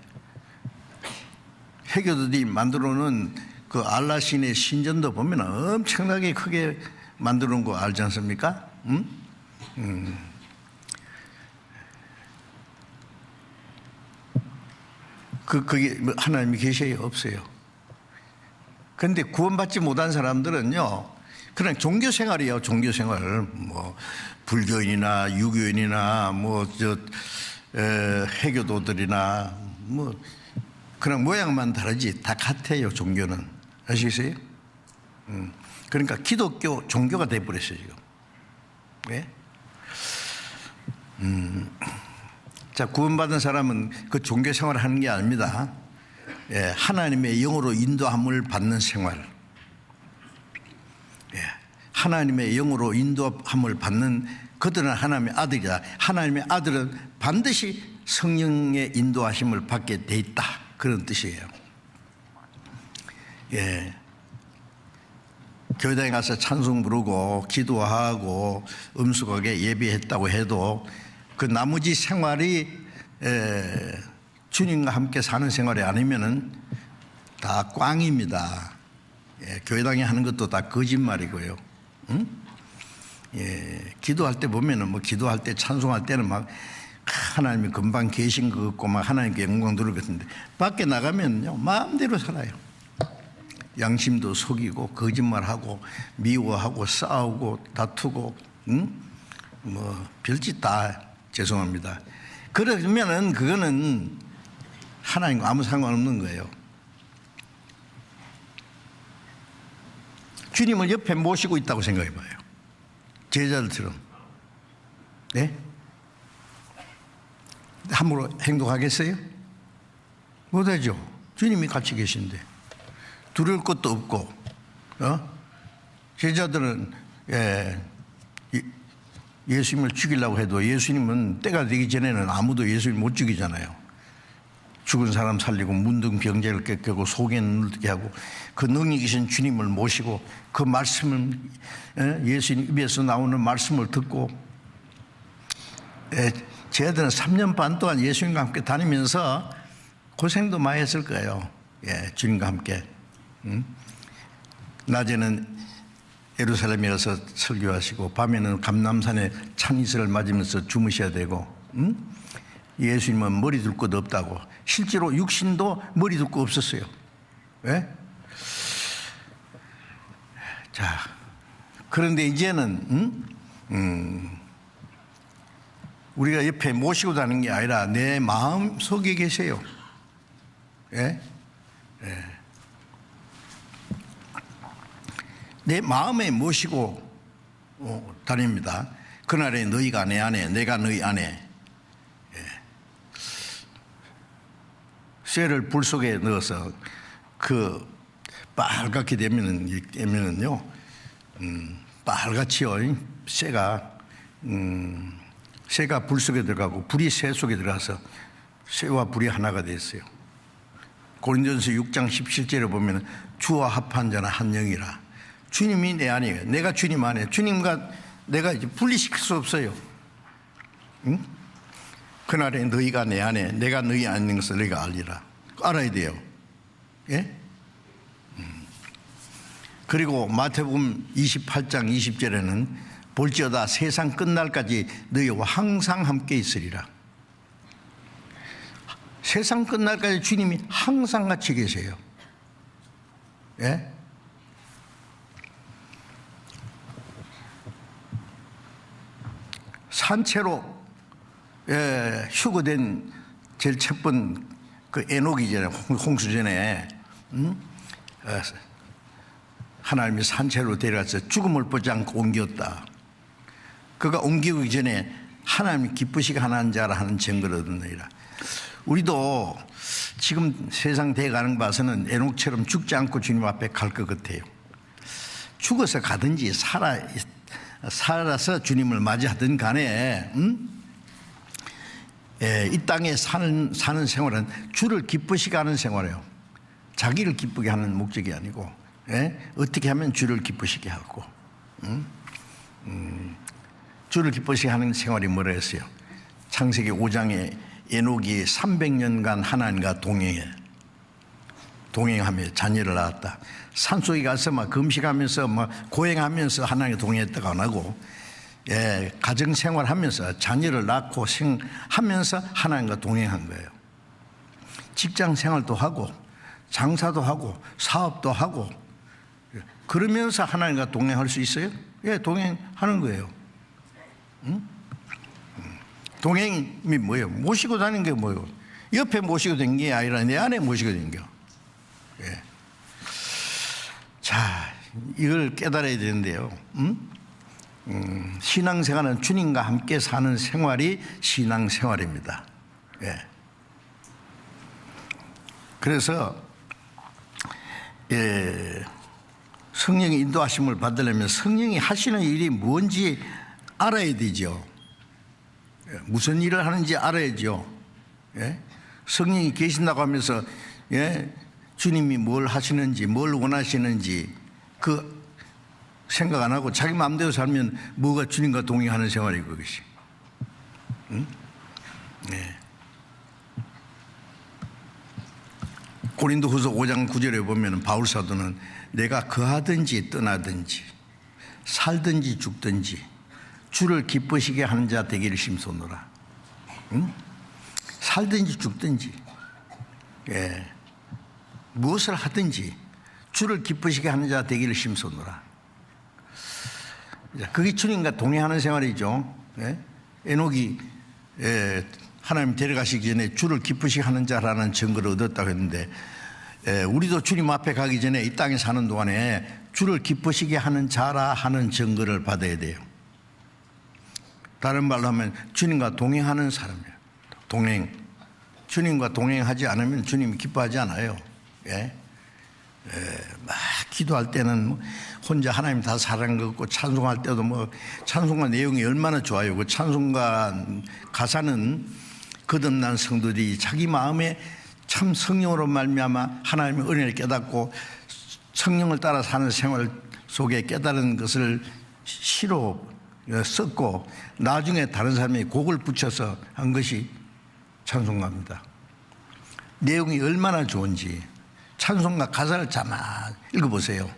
회계도들이 만들어 놓은 그 알라신의 신전도 보면 엄청나게 크게 만들어 놓은 거 알지 않습니까? 거기 하나님이 계셔요? 없어요? 그런데 구원받지 못한 사람들은요, 그냥 종교생활이에요. 종교생활. 뭐 불교인이나 유교인이나 해교도들이나 뭐 그냥 모양만 다르지 다 같아요. 종교는. 아시겠어요? 그러니까 기독교 종교가 돼버렸어요 지금. 왜? 자, 구원받은 사람은 그 종교생활을 하는 게 아닙니다. 예, 하나님의 영으로 인도함을 받는 생활. 예, 하나님의 영으로 인도함을 받는 그들은 하나님의 아들이다. 하나님의 아들은 반드시 성령의 인도하심을 받게 돼 있다. 그런 뜻이에요. 예, 교회당에 가서 찬송 부르고 기도하고 음숙하게 예배했다고 해도 그 나머지 생활이 주님과 함께 사는 생활이 아니면은 다 꽝입니다. 예, 교회당에 하는 것도 다 거짓말이고요. 응? 예, 기도할 때 보면은 뭐 기도할 때 찬송할 때는 막 하나님이 금방 계신 것 같고 막 하나님께 영광 돌릴 것 같은데 밖에 나가면요 마음대로 살아요. 양심도 속이고 거짓말하고 미워하고 싸우고 다투고, 응? 뭐 별짓 다, 죄송합니다. 그러면은 그거는 하나님과 아무 상관없는 거예요. 주님을 옆에 모시고 있다고 생각해 봐요. 제자들처럼. 네? 함부로 행동하겠어요? 못하죠. 주님이 같이 계신데 두려울 것도 없고. 제자들은 예수님을 죽이려고 해도 예수님은 때가 되기 전에는 아무도 예수님을 못 죽이잖아요. 죽은 사람 살리고 문둥 병자를 깨끗하고 속에 눈을 뜨게 하고 그 능력이신 주님을 모시고 그 말씀을, 예수님 입에서 나오는 말씀을 듣고, 쟤들은 3년 반 동안 예수님과 함께 다니면서 고생도 많이 했을 거예요. 예, 주님과 함께. 낮에는 예루살렘에 가서 설교하시고 밤에는 감람산에 창이슬을 맞으면서 주무셔야 되고, 예수님은 머리 둘 곳 없다고. 실제로 육신도 머리 둘 곳 없었어요. 왜? 자, 그런데 이제는 우리가 옆에 모시고 다니는 게 아니라 내 마음 속에 계세요. 예? 예. 내 마음에 모시고 다닙니다. 그날에 너희가 내 안에 내가 너희 안에. 쇠를 불 속에 넣어서 그 빨갛게 되면은요, 빨갛지요. 쇠가 불 속에 들어가고 불이 쇠 속에 들어가서 쇠와 불이 하나가 됐어요. 고린도전서 6장 17절에 보면 주와 합한 자는 한 영이라. 주님이 내 안이에요. 내가 주님 안에. 주님과 내가 이제 분리시킬 수 없어요. 응? 그날에 너희가 내 안에 내가 너희 안에 있는 것을 너희가 알리라. 알아야 돼요. 예? 그리고 마태복음 28장 20절에는 볼지어다 세상 끝날까지 너희와 항상 함께 있으리라. 세상 끝날까지 주님이 항상 같이 계세요. 예? 산채로 휴거된 제일 첫 번 그 에녹이잖아요. 홍수전에 하나님이 산채로 데려가서 죽음을 보지 않고 옮겼다. 그가 옮기기 전에 하나님이 기쁘시게 하는 자라 하는 증거를 얻었느니라. 우리도 지금 세상 대가는 봐서는 에녹처럼 죽지 않고 주님 앞에 갈 것 같아요. 죽어서 가든지 살아서 주님을 맞이하든 간에 이 땅에 사는 생활은 주를 기쁘시게 하는 생활이에요. 자기를 기쁘게 하는 목적이 아니고 어떻게 하면 주를 기쁘시게 하고 주를 기쁘시게 하는 생활이 뭐라 했어요? 창세기 5장에 에녹이 300년간 하나님과 동행하며 자녀를 낳았다. 산속에 가서 막 금식하면서 막 고행하면서 하나님과 동행했다가 안 하고 가정생활하면서 자녀를 낳고 하면서 하나님과 동행한 거예요. 직장생활도 하고 장사도 하고 사업도 하고 그러면서 하나님과 동행할 수 있어요? 예, 동행하는 거예요. 응? 동행이 뭐예요? 모시고 다니는 게 뭐예요? 옆에 모시고 다니는 게 아니라 내 안에 모시고 다니는 거예요. 예. 자, 이걸 깨달아야 되는데요. 신앙생활은 주님과 함께 사는 생활이 신앙생활입니다. 예. 그래서 성령의 인도하심을 받으려면 성령이 하시는 일이 뭔지 알아야 되죠. 무슨 일을 하는지 알아야죠. 예? 성령이 계신다고 하면서 주님이 뭘 하시는지 뭘 원하시는지 그 생각 안 하고 자기 마음대로 살면 뭐가 주님과 동행하는 생활이고 그것이. 응? 네. 고린도후서 5장 9절에 보면 바울 사도는 내가 거하든지 떠나든지 살든지 죽든지 주를 기쁘시게 하는 자 되기를 심소노라. 응? 살든지 죽든지 무엇을 하든지 주를 기쁘시게 하는 자 되기를 심소노라. 그게 주님과 동행하는 생활이죠. 에녹이 하나님 데려가시기 전에 주를 기쁘시게 하는 자라는 증거를 얻었다고 했는데 우리도 주님 앞에 가기 전에 이 땅에 사는 동안에 주를 기쁘시게 하는 자라 하는 증거를 받아야 돼요. 다른 말로 하면 주님과 동행하는 사람이에요. 주님과 동행하지 않으면 주님이 기뻐하지 않아요. 막 기도할 때는 혼자 하나님 다 사랑한 것 같고 찬송할 때도 찬송가 내용이 얼마나 좋아요. 그 찬송가 가사는 거듭난 성도들이 자기 마음에 참 성령으로 말미암아 하나님의 은혜를 깨닫고 성령을 따라 사는 생활 속에 깨달은 것을 시로 썼고 나중에 다른 사람이 곡을 붙여서 한 것이 찬송가입니다. 내용이 얼마나 좋은지 찬송가 가사를 자막 읽어보세요.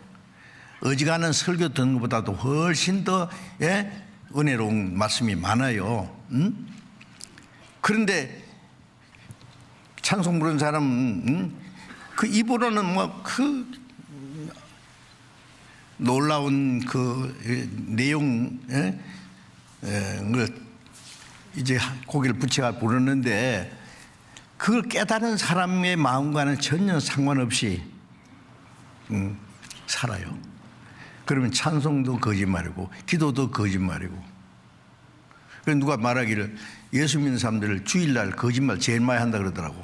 어지간한 설교 듣는 것보다도 훨씬 더 은혜로운 말씀이 많아요. 그런데 찬송 부르는 사람은 그 입으로는 그 놀라운 그 내용 이제 고개를 붙여가 부르는데 그걸 깨달은 사람의 마음과는 전혀 상관없이 살아요. 그러면 찬송도 거짓말이고 기도도 거짓말이고 그래서 누가 말하기를 예수 믿는 사람들을 주일날 거짓말 제일 많이 한다 그러더라고.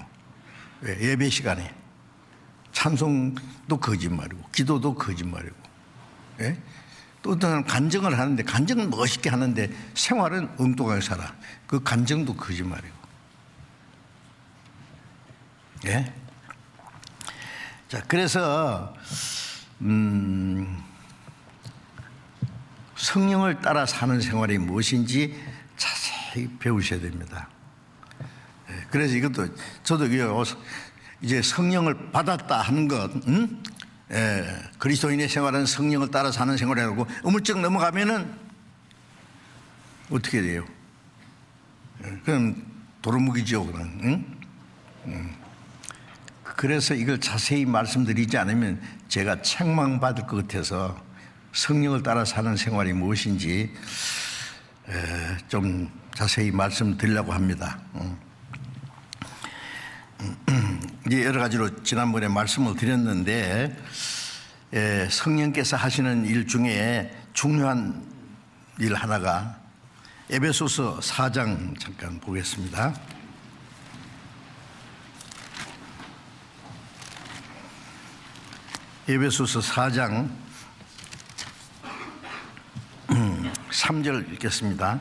왜? 예배 시간에. 찬송도 거짓말이고 기도도 거짓말이고. 예? 또 어떤 사람은 간증을 하는데 간증은 멋있게 하는데 생활은 엉뚱하게 살아. 그 간증도 거짓말이고. 예? 자, 그래서 성령을 따라 사는 생활이 무엇인지 자세히 배우셔야 됩니다. 예, 그래서 이것도 저도 이제 성령을 받았다 하는 것, 예, 그리스도인의 생활은 성령을 따라 사는 생활이라고 우물쩍 넘어가면은 어떻게 돼요? 예, 그럼 도루묵이죠, 그럼. 그래서 이걸 자세히 말씀드리지 않으면 제가 책망받을 것 같아서 성령을 따라 사는 생활이 무엇인지 좀 자세히 말씀드리려고 합니다. 이제 여러 가지로 지난번에 말씀을 드렸는데 성령께서 하시는 일 중에 중요한 일 하나가 에베소서 4장 잠깐 보겠습니다. 에베소서 4장 3절 읽겠습니다.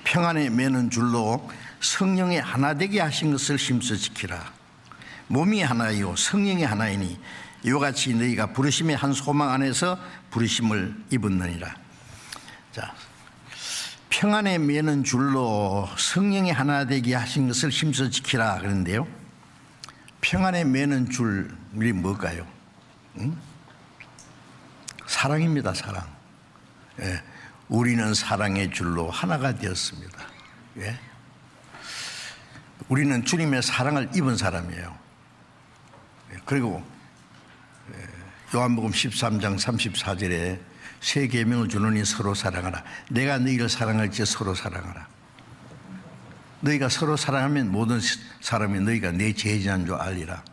평안에 매는 줄로 성령의 하나 되게 하신 것을 힘써 지키라. 몸이 하나요 성령이 하나이니 이와 같이 너희가 부르심의 한 소망 안에서 부르심을 입었느니라. 자, 평안에 매는 줄로 성령의 하나 되게 하신 것을 힘써 지키라 그런데요. 평안에 매는 줄이 뭘까요? 사랑입니다. 사랑. 예, 우리는 사랑의 줄로 하나가 되었습니다. 예? 우리는 주님의 사랑을 입은 사람이에요. 예, 그리고 요한복음 13장 34절에 새 계명을 주노니 서로 사랑하라. 내가 너희를 사랑할지 서로 사랑하라. 너희가 서로 사랑하면 모든 사람이 너희가 내 제자인 줄 알리라.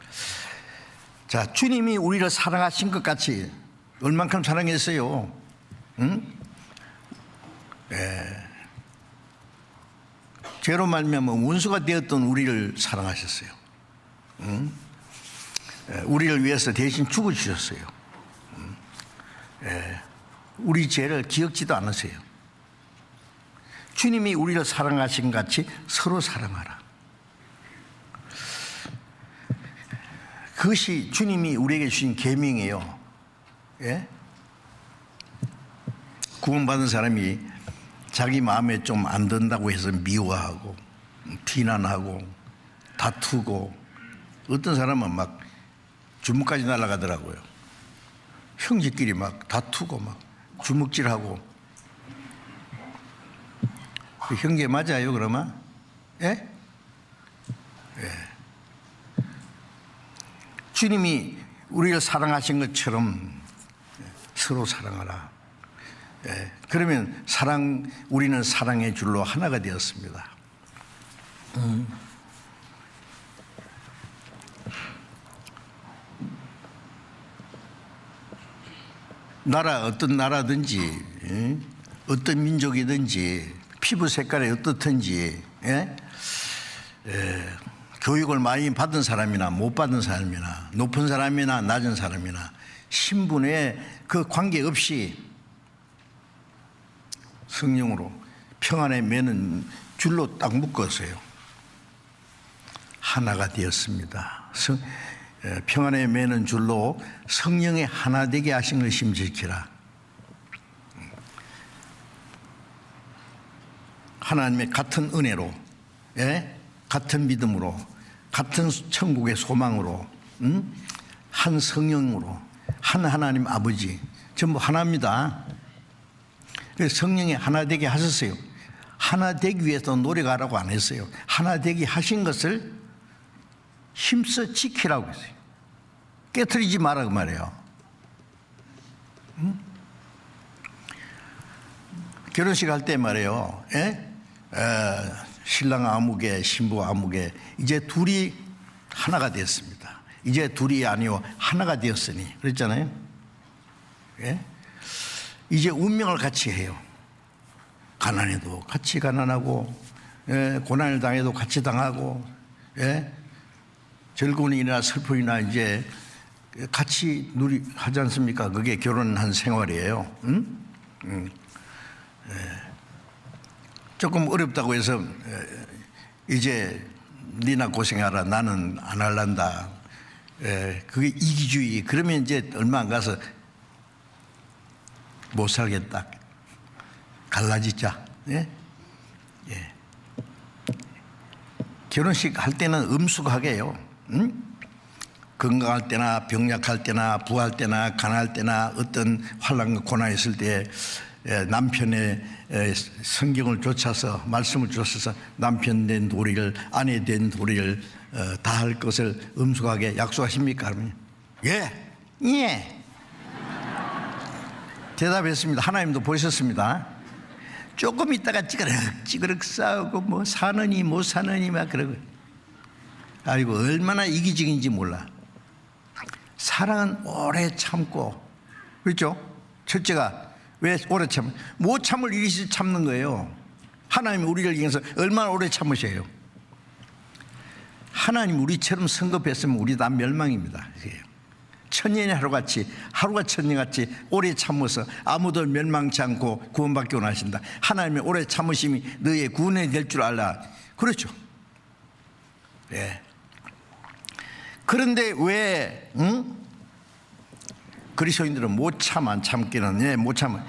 자, 주님이 우리를 사랑하신 것 같이 얼만큼 사랑했어요. 응? 예. 죄로 말미암아 원수가 되었던 우리를 사랑하셨어요. 응? 예. 우리를 위해서 대신 죽어주셨어요. 예. 우리 죄를 기억지도 않으세요. 주님이 우리를 사랑하신 같이 서로 사랑하라. 그것이 주님이 우리에게 주신 계명이에요. 예? 구원받은 사람이 자기 마음에 좀 안 든다고 해서 미워하고 비난하고 다투고 어떤 사람은 막 주먹까지 날아가더라고요. 형제끼리 막 다투고 막 주먹질하고. 그 형제 맞아요 그러면? 예? 예. 주님이 우리를 사랑하신 것처럼 서로 사랑하라. 예. 그러면 우리는 사랑의 줄로 하나가 되었습니다. 어떤 나라든지 어떤 민족이든지 피부 색깔이 어떻든지 교육을 많이 받은 사람이나 못 받은 사람이나 높은 사람이나 낮은 사람이나 신분에 그 관계없이 성령으로 평안에 매는 줄로 딱 묶었어요. 하나가 되었습니다. 평안에 매는 줄로 성령의 하나 되게 하신 것을 힘지키라. 하나님의 같은 은혜로, 같은 믿음으로, 같은 천국의 소망으로, 한 성령으로, 한 하나님 아버지, 전부 하나입니다. 그래서 성령이 하나 되게 하셨어요. 하나 되기 위해서 노력하라고 안 했어요. 하나 되게 하신 것을 힘써 지키라고 했어요. 깨트리지 마라 그 말이에요. 결혼식 할 때 말이에요. 신랑 아무개 신부 아무개 이제 둘이 하나가 됐습니다. 이제 둘이 아니요 하나가 되었으니 그랬잖아요. 예? 이제 운명을 같이 해요. 가난해도 같이 가난하고, 예, 고난을 당해도 같이 당하고, 예, 즐거운 일이나 슬픈 일이나 이제 같이 하지 않습니까? 그게 결혼한 생활이에요. 예. 조금 어렵다고 해서 이제 니나 고생하라, 나는 안 할란다. 예, 그게 이기주의. 그러면 이제 얼마 안 가서 못 살겠다. 갈라지자. 예? 예. 결혼식 할 때는 음숙하게요. 건강할 때나 병약할 때나 부할 때나 가난할 때나 어떤 환난과 고난이 있을 때 남편의 성경을 쫓아서 말씀을 쫓아서 남편 된 도리를, 아내 된 도리를 다 할 것을 음숙하게 약속하십니까? 그러면 예, 예. 대답했습니다. 하나님도 보셨습니다. 조금 있다가 찌그럭 싸우고 뭐 사느니 못 사느니 막 그러고. 아이고 얼마나 이기적인지 몰라. 사랑은 오래 참고, 그렇죠? 첫째가 왜 오래 못 참을 일이 참는 거예요. 하나님이 우리를 위해서 얼마나 오래 참으셔요. 하나님 우리처럼 성급했으면 우리 다 멸망입니다. 천년의 하루같이, 하루가 천년같이 오래 참아서 아무도 멸망치 않고 구원받기 원하신다. 하나님의 오래 참으심이 너의 구원이 될 줄 알라. 그렇죠. 예. 그런데 왜 그리스도인들은 못 참기는, 예, 못 참아.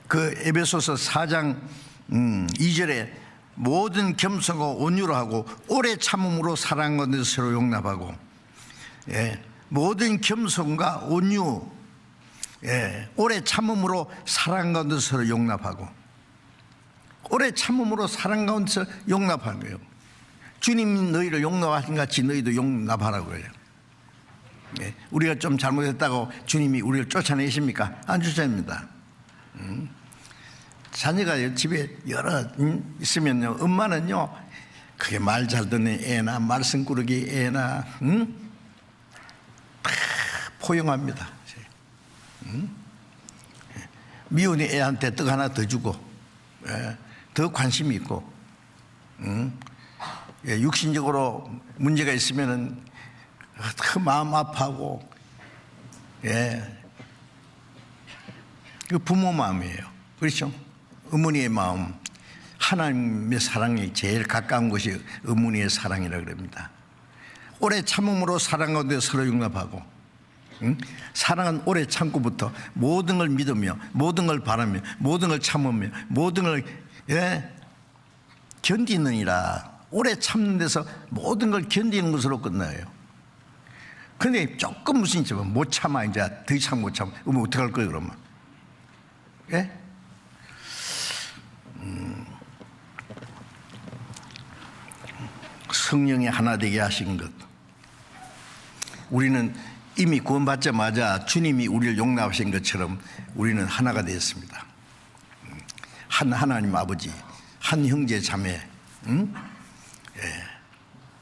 그 에베소서 4장 2절에 모든 겸손과 온유로 하고 오래 참음으로 사랑과 서로 용납하고, 예, 모든 겸손과 온유, 예, 오래 참음으로 사랑 가운데 서로 용납하고, 오래 참음으로 사랑 가운데 서로 용납하는 거예요. 주님이 너희를 용납하신 같이 너희도 용납하라고 해요. 예, 우리가 좀 잘못했다고 주님이 우리를 쫓아내십니까? 안 쫓아냅니다. 자녀가 집에 여러 있으면요, 엄마는요, 그게 말 잘 듣는 애나 말썽꾸러기 애나 다 포용합니다. 미운이 애한테 떡 하나 더 주고, 예, 더 관심이 있고, 예, 육신적으로 문제가 있으면은 그 마음 아파하고, 예, 그 부모 마음이에요. 그렇죠? 어머니의 마음, 하나님의 사랑이 제일 가까운 것이 어머니의 사랑이라고 그럽니다. 오래 참음으로 사랑 가운데 서로 용납하고, 사랑은 오래 참고부터 모든 걸 믿으며 모든 걸 바라며 모든 걸 참으며 모든 걸, 예, 견디느니라. 오래 참는 데서 모든 걸 견디는 것으로 끝나요. 그런데 조금 무슨 있지만 못 참아, 이제 더 이상 못 참아. 그러면 어떡할 거예요, 그러면? 예? 성령이 하나 되게 하신 것. 우리는 이미 구원받자마자 주님이 우리를 용납하신 것처럼 우리는 하나가 되었습니다. 한 하나님 아버지, 한 형제 자매, 예,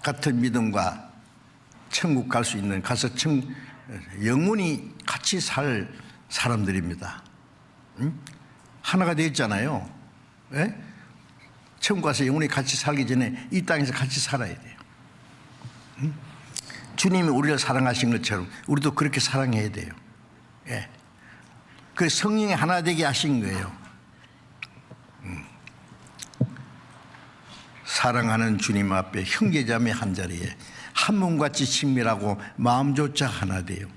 같은 믿음과 천국 갈 수 있는, 가서 영원히 같이 살 사람들입니다. 하나가 되었잖아요. 예? 천국 가서 영원히 같이 살기 전에 이 땅에서 같이 살아야 돼요. 주님이 우리를 사랑하신 것처럼 우리도 그렇게 사랑해야 돼요. 예. 그 성령이 하나 되게 하신 거예요. 사랑하는 주님 앞에 형제자매 한 자리에 한 몸같이 친밀하고 마음조차 하나 돼요.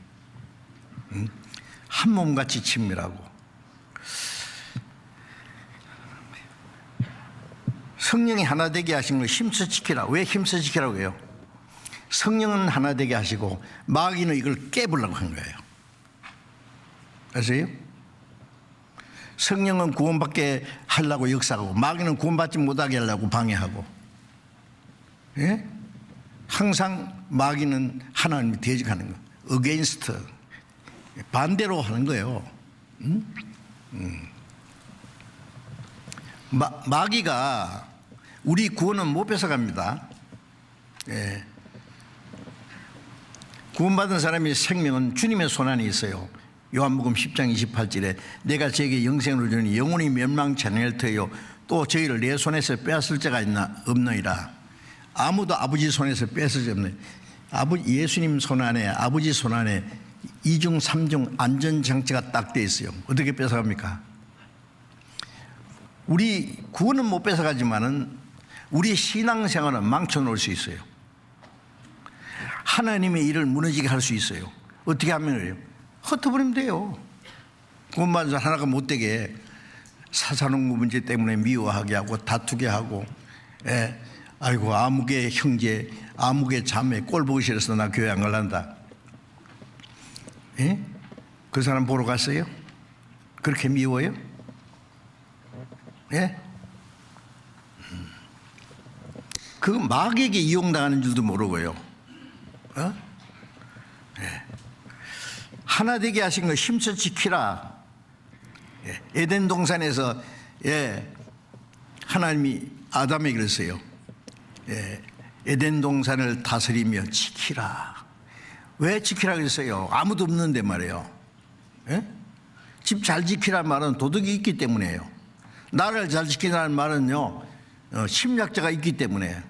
한 몸같이 친밀하고. 성령이 하나 되게 하신 걸 힘써 지키라. 왜 힘써 지키라고 해요? 성령은 하나 되게 하시고 마귀는 이걸 깨보려고 한 거예요. 아세요? 성령은 구원받게 하려고 역사하고 마귀는 구원받지 못하게 하려고 방해하고, 예? 항상 마귀는 하나님이 대적하는 거, against, 반대로 하는 거예요. 마귀가 우리 구원은 못 뺏어갑니다. 예. 구원받은 사람의 생명은 주님의 손안에 있어요. 요한복음 10장 28절에 내가 제게 영생을 주니 영원히 멸망치 않을 터요 또 저희를 내 손에서 빼앗을 자가 없느니라. 아무도 아버지 손에서 뺏을 자 없네. 예수님 손 안에, 아버지 손 안에 이중 삼중 안전장치가 딱 돼 있어요. 어떻게 뺏어갑니까? 우리 구원은 못 뺏어가지만은 우리 신앙생활은 망쳐놓을 수 있어요. 하나님의 일을 무너지게 할 수 있어요. 어떻게 하면요? 흩어버리면 돼요. 구원받은 사람 하나가 못되게 사사농구 문제 때문에 미워하게 하고 다투게 하고, 아이고 아무개 형제, 아무개 자매 꼴 보기 싫어서 나 교회 안 갈란다. 예? 그 사람 보러 갔어요? 그렇게 미워요? 예? 그 마귀에게 이용당하는 줄도 모르고요. 예. 하나 되게 하신 거 힘써 지키라. 예. 에덴 동산에서 하나님이 아담에게 그랬어요. 에덴 동산을 다스리며 지키라. 왜 지키라 그랬어요? 아무도 없는데 말이에요. 집 잘 지키라는 말은 도덕이 있기 때문에요. 나를 잘 지키라는 말은요, 심리학자가 있기 때문에.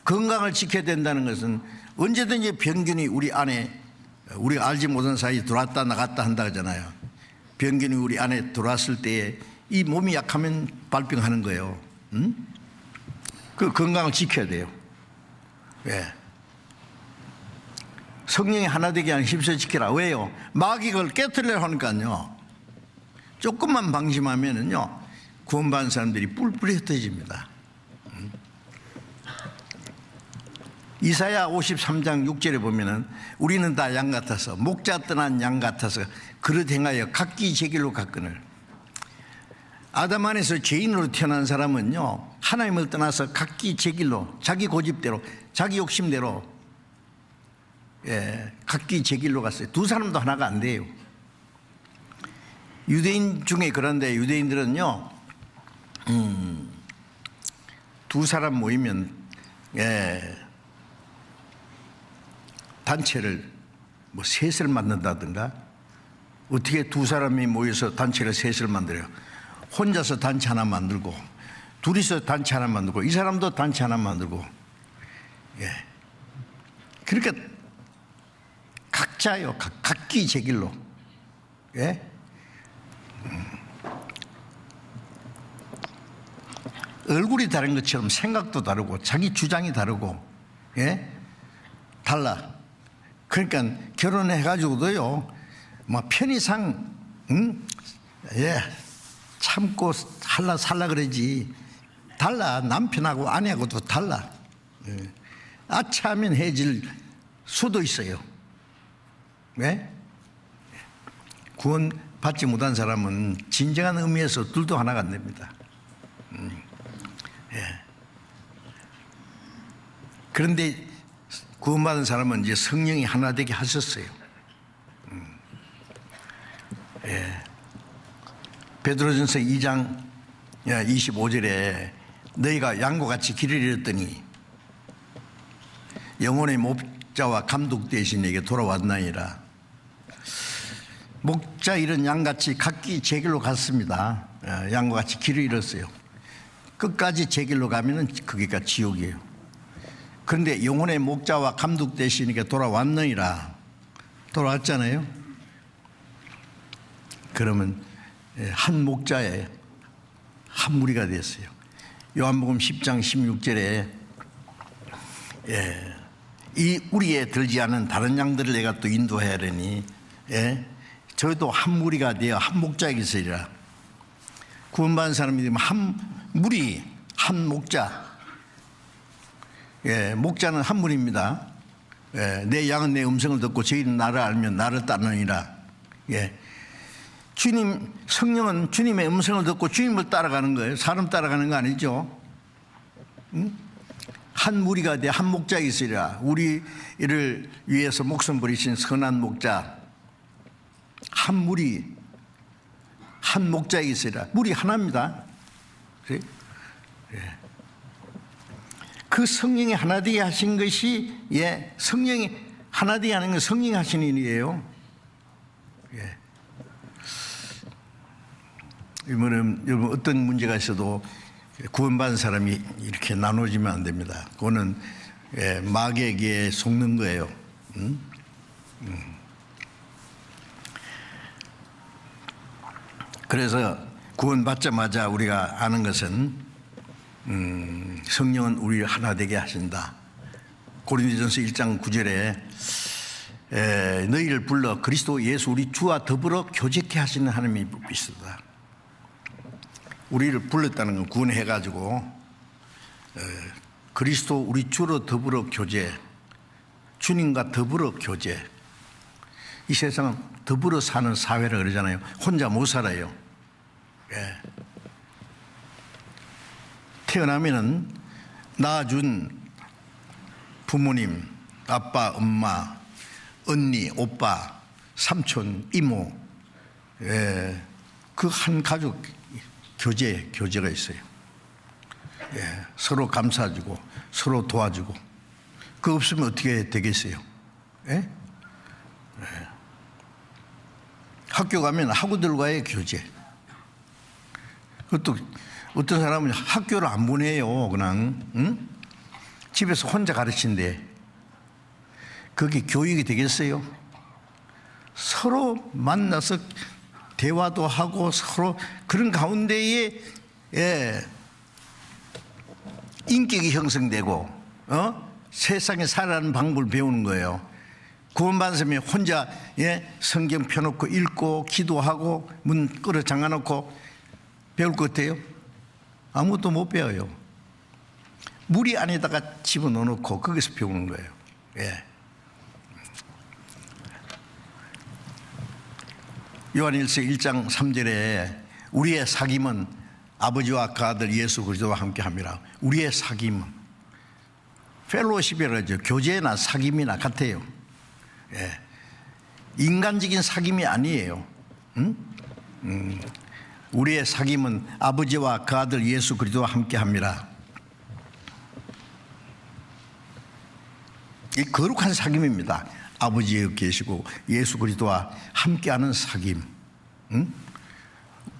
건강을 지켜야 된다는 것은 언제든지 병균이 우리 안에, 우리가 알지 못한 사이에 들어왔다 나갔다 한다 하잖아요. 병균이 우리 안에 들어왔을 때에 이 몸이 약하면 발병하는 거예요. 그 건강을 지켜야 돼요. 왜? 성령이 하나 되게 하는 힘써 지키라. 왜요? 마귀가 그걸 깨트리려고 하니까요. 조금만 방심하면은요, 구원받은 사람들이 뿔뿔이 흩어집니다. 이사야 53장 6절에 보면은 우리는 다 양 같아서, 목자 떠난 양 같아서 그릇 행하여 각기 제 길로 갔거늘. 아담 안에서 죄인으로 태어난 사람은요, 하나님을 떠나서 각기 제 길로, 자기 고집대로, 자기 욕심대로, 각기 제 길로 갔어요. 두 사람도 하나가 안 돼요. 유대인 중에 그런데 유대인들은요, 두 사람 모이면 단체를 뭐 셋을 만든다든가, 어떻게 두 사람이 모여서 단체를 셋을 만들어요? 혼자서 단체 하나 만들고, 둘이서 단체 하나 만들고, 이 사람도 단체 하나 만들고, 그러니까 각자요, 각기 제 길로, 얼굴이 다른 것처럼 생각도 다르고, 자기 주장이 다르고, 달라. 그러니까 결혼해가지고도요, 뭐 편의상, 참고 살라 그러지. 달라. 남편하고 아내하고도 달라. 아차하면 해질 수도 있어요. 왜? 구원 받지 못한 사람은 진정한 의미에서 둘도 하나가 안 됩니다. 그런데 구원받은 사람은 이제 성령이 하나 되게 하셨어요. 베드로전서 2장 25절에 너희가 양과 같이 길을 잃었더니 영혼의 목자와 감독 되신 에게 돌아왔나이다. 목자 잃은 양같이 각기 제 길로 갔습니다. 양과 같이 길을 잃었어요. 끝까지 제 길로 가면은 거기가 지옥이에요. 그런데 영혼의 목자와 감독 되시니까 돌아왔느니라. 돌아왔잖아요. 그러면 한 목자에 한 무리가 됐어요. 요한복음 10장 16절에 이 우리에 들지 않은 다른 양들을 내가 또 인도해야 하려니 저도 한 무리가 되어 한 목자에게 있으리라. 구원받은 사람이 되면 한 무리, 한 목자. 목자는 한 무리입니다. 내 양은 내 음성을 듣고 저희는 나를 알면 나를 따르느니라. 주님, 성령은 주님의 음성을 듣고 주님을 따라가는 거예요. 사람 따라가는 거 아니죠. 한 무리가 돼 한 목자에 있으리라. 우리를 위해서 목숨 버리신 선한 목자, 한 무리, 한 목자에 있으리라. 무리 하나입니다. 그래? 그 성령이 하나 되게 하신 것이, 성령이 하나 되게 하는 건 성령이 하신 일이에요. 여러분 어떤 문제가 있어도 구원받은 사람이 이렇게 나눠지면 안 됩니다. 그거는 마귀에게 속는 거예요. 그래서 구원받자마자 우리가 아는 것은 성령은 우리를 하나 되게 하신다. 고린도전서 1장 9절에 너희를 불러 그리스도 예수 우리 주와 더불어 교제케 하시는 하나님이 있으다. 우리를 불렀다는 건 구원해가지고 그리스도 우리 주로 더불어 교제, 주님과 더불어 교제. 이 세상은 더불어 사는 사회라 그러잖아요. 혼자 못 살아요. 태어나면은 낳아준 부모님, 아빠, 엄마, 언니, 오빠, 삼촌, 이모, 그 한 가족 교제가 있어요. 서로 감싸주고 서로 도와주고. 그거 없으면 어떻게 되겠어요? 학교 가면 학우들과의 교제. 그것도 어떤 사람은 학교를 안 보내요. 그냥 집에서 혼자 가르친대. 그게 교육이 되겠어요? 서로 만나서 대화도 하고 서로 그런 가운데에 인격이 형성되고 세상에 살아가는 방법을 배우는 거예요. 구원받은 사람이 혼자 성경 펴놓고 읽고 기도하고 문 끌어 잠가놓고 배울 것 같아요? 아무것도 못 배워요. 무리 안에다가 집어넣어놓고 거기서 배우는 거예요. 요한일서 1장 3절에 우리의 사귐은 아버지와 그 아들 예수 그리스도와 함께 함이라. 우리의 사귐은 펠로십이라고 하죠. 교제나 사귐이나 같아요. 인간적인 사귐이 아니에요. 우리의 사귐은 아버지와 그 아들 예수 그리스도와 함께 함이라. 이 거룩한 사귐입니다. 아버지에 계시고 예수 그리스도와 함께하는 사귐.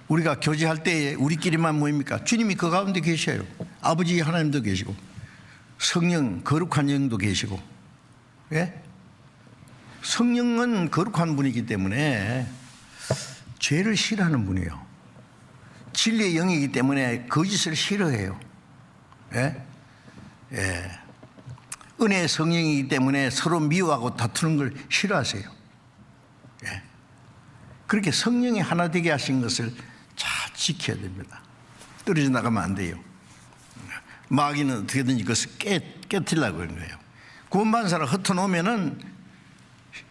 우리가 교제할 때 우리끼리만 모입니까? 주님이 그 가운데 계셔요. 아버지 하나님도 계시고 성령 거룩한 영도 계시고. 성령은 거룩한 분이기 때문에 죄를 싫어하는 분이에요. 진리의 영이기 때문에 거짓을 싫어해요. 은혜의 성령이기 때문에 서로 미워하고 다투는 걸 싫어하세요. 그렇게 성령이 하나 되게 하신 것을 잘 지켜야 됩니다. 떨어져 나가면 안 돼요. 마귀는 어떻게든지 그것을 깨뜨리려고 그런 거예요. 구원받은 사람 흩어놓으면은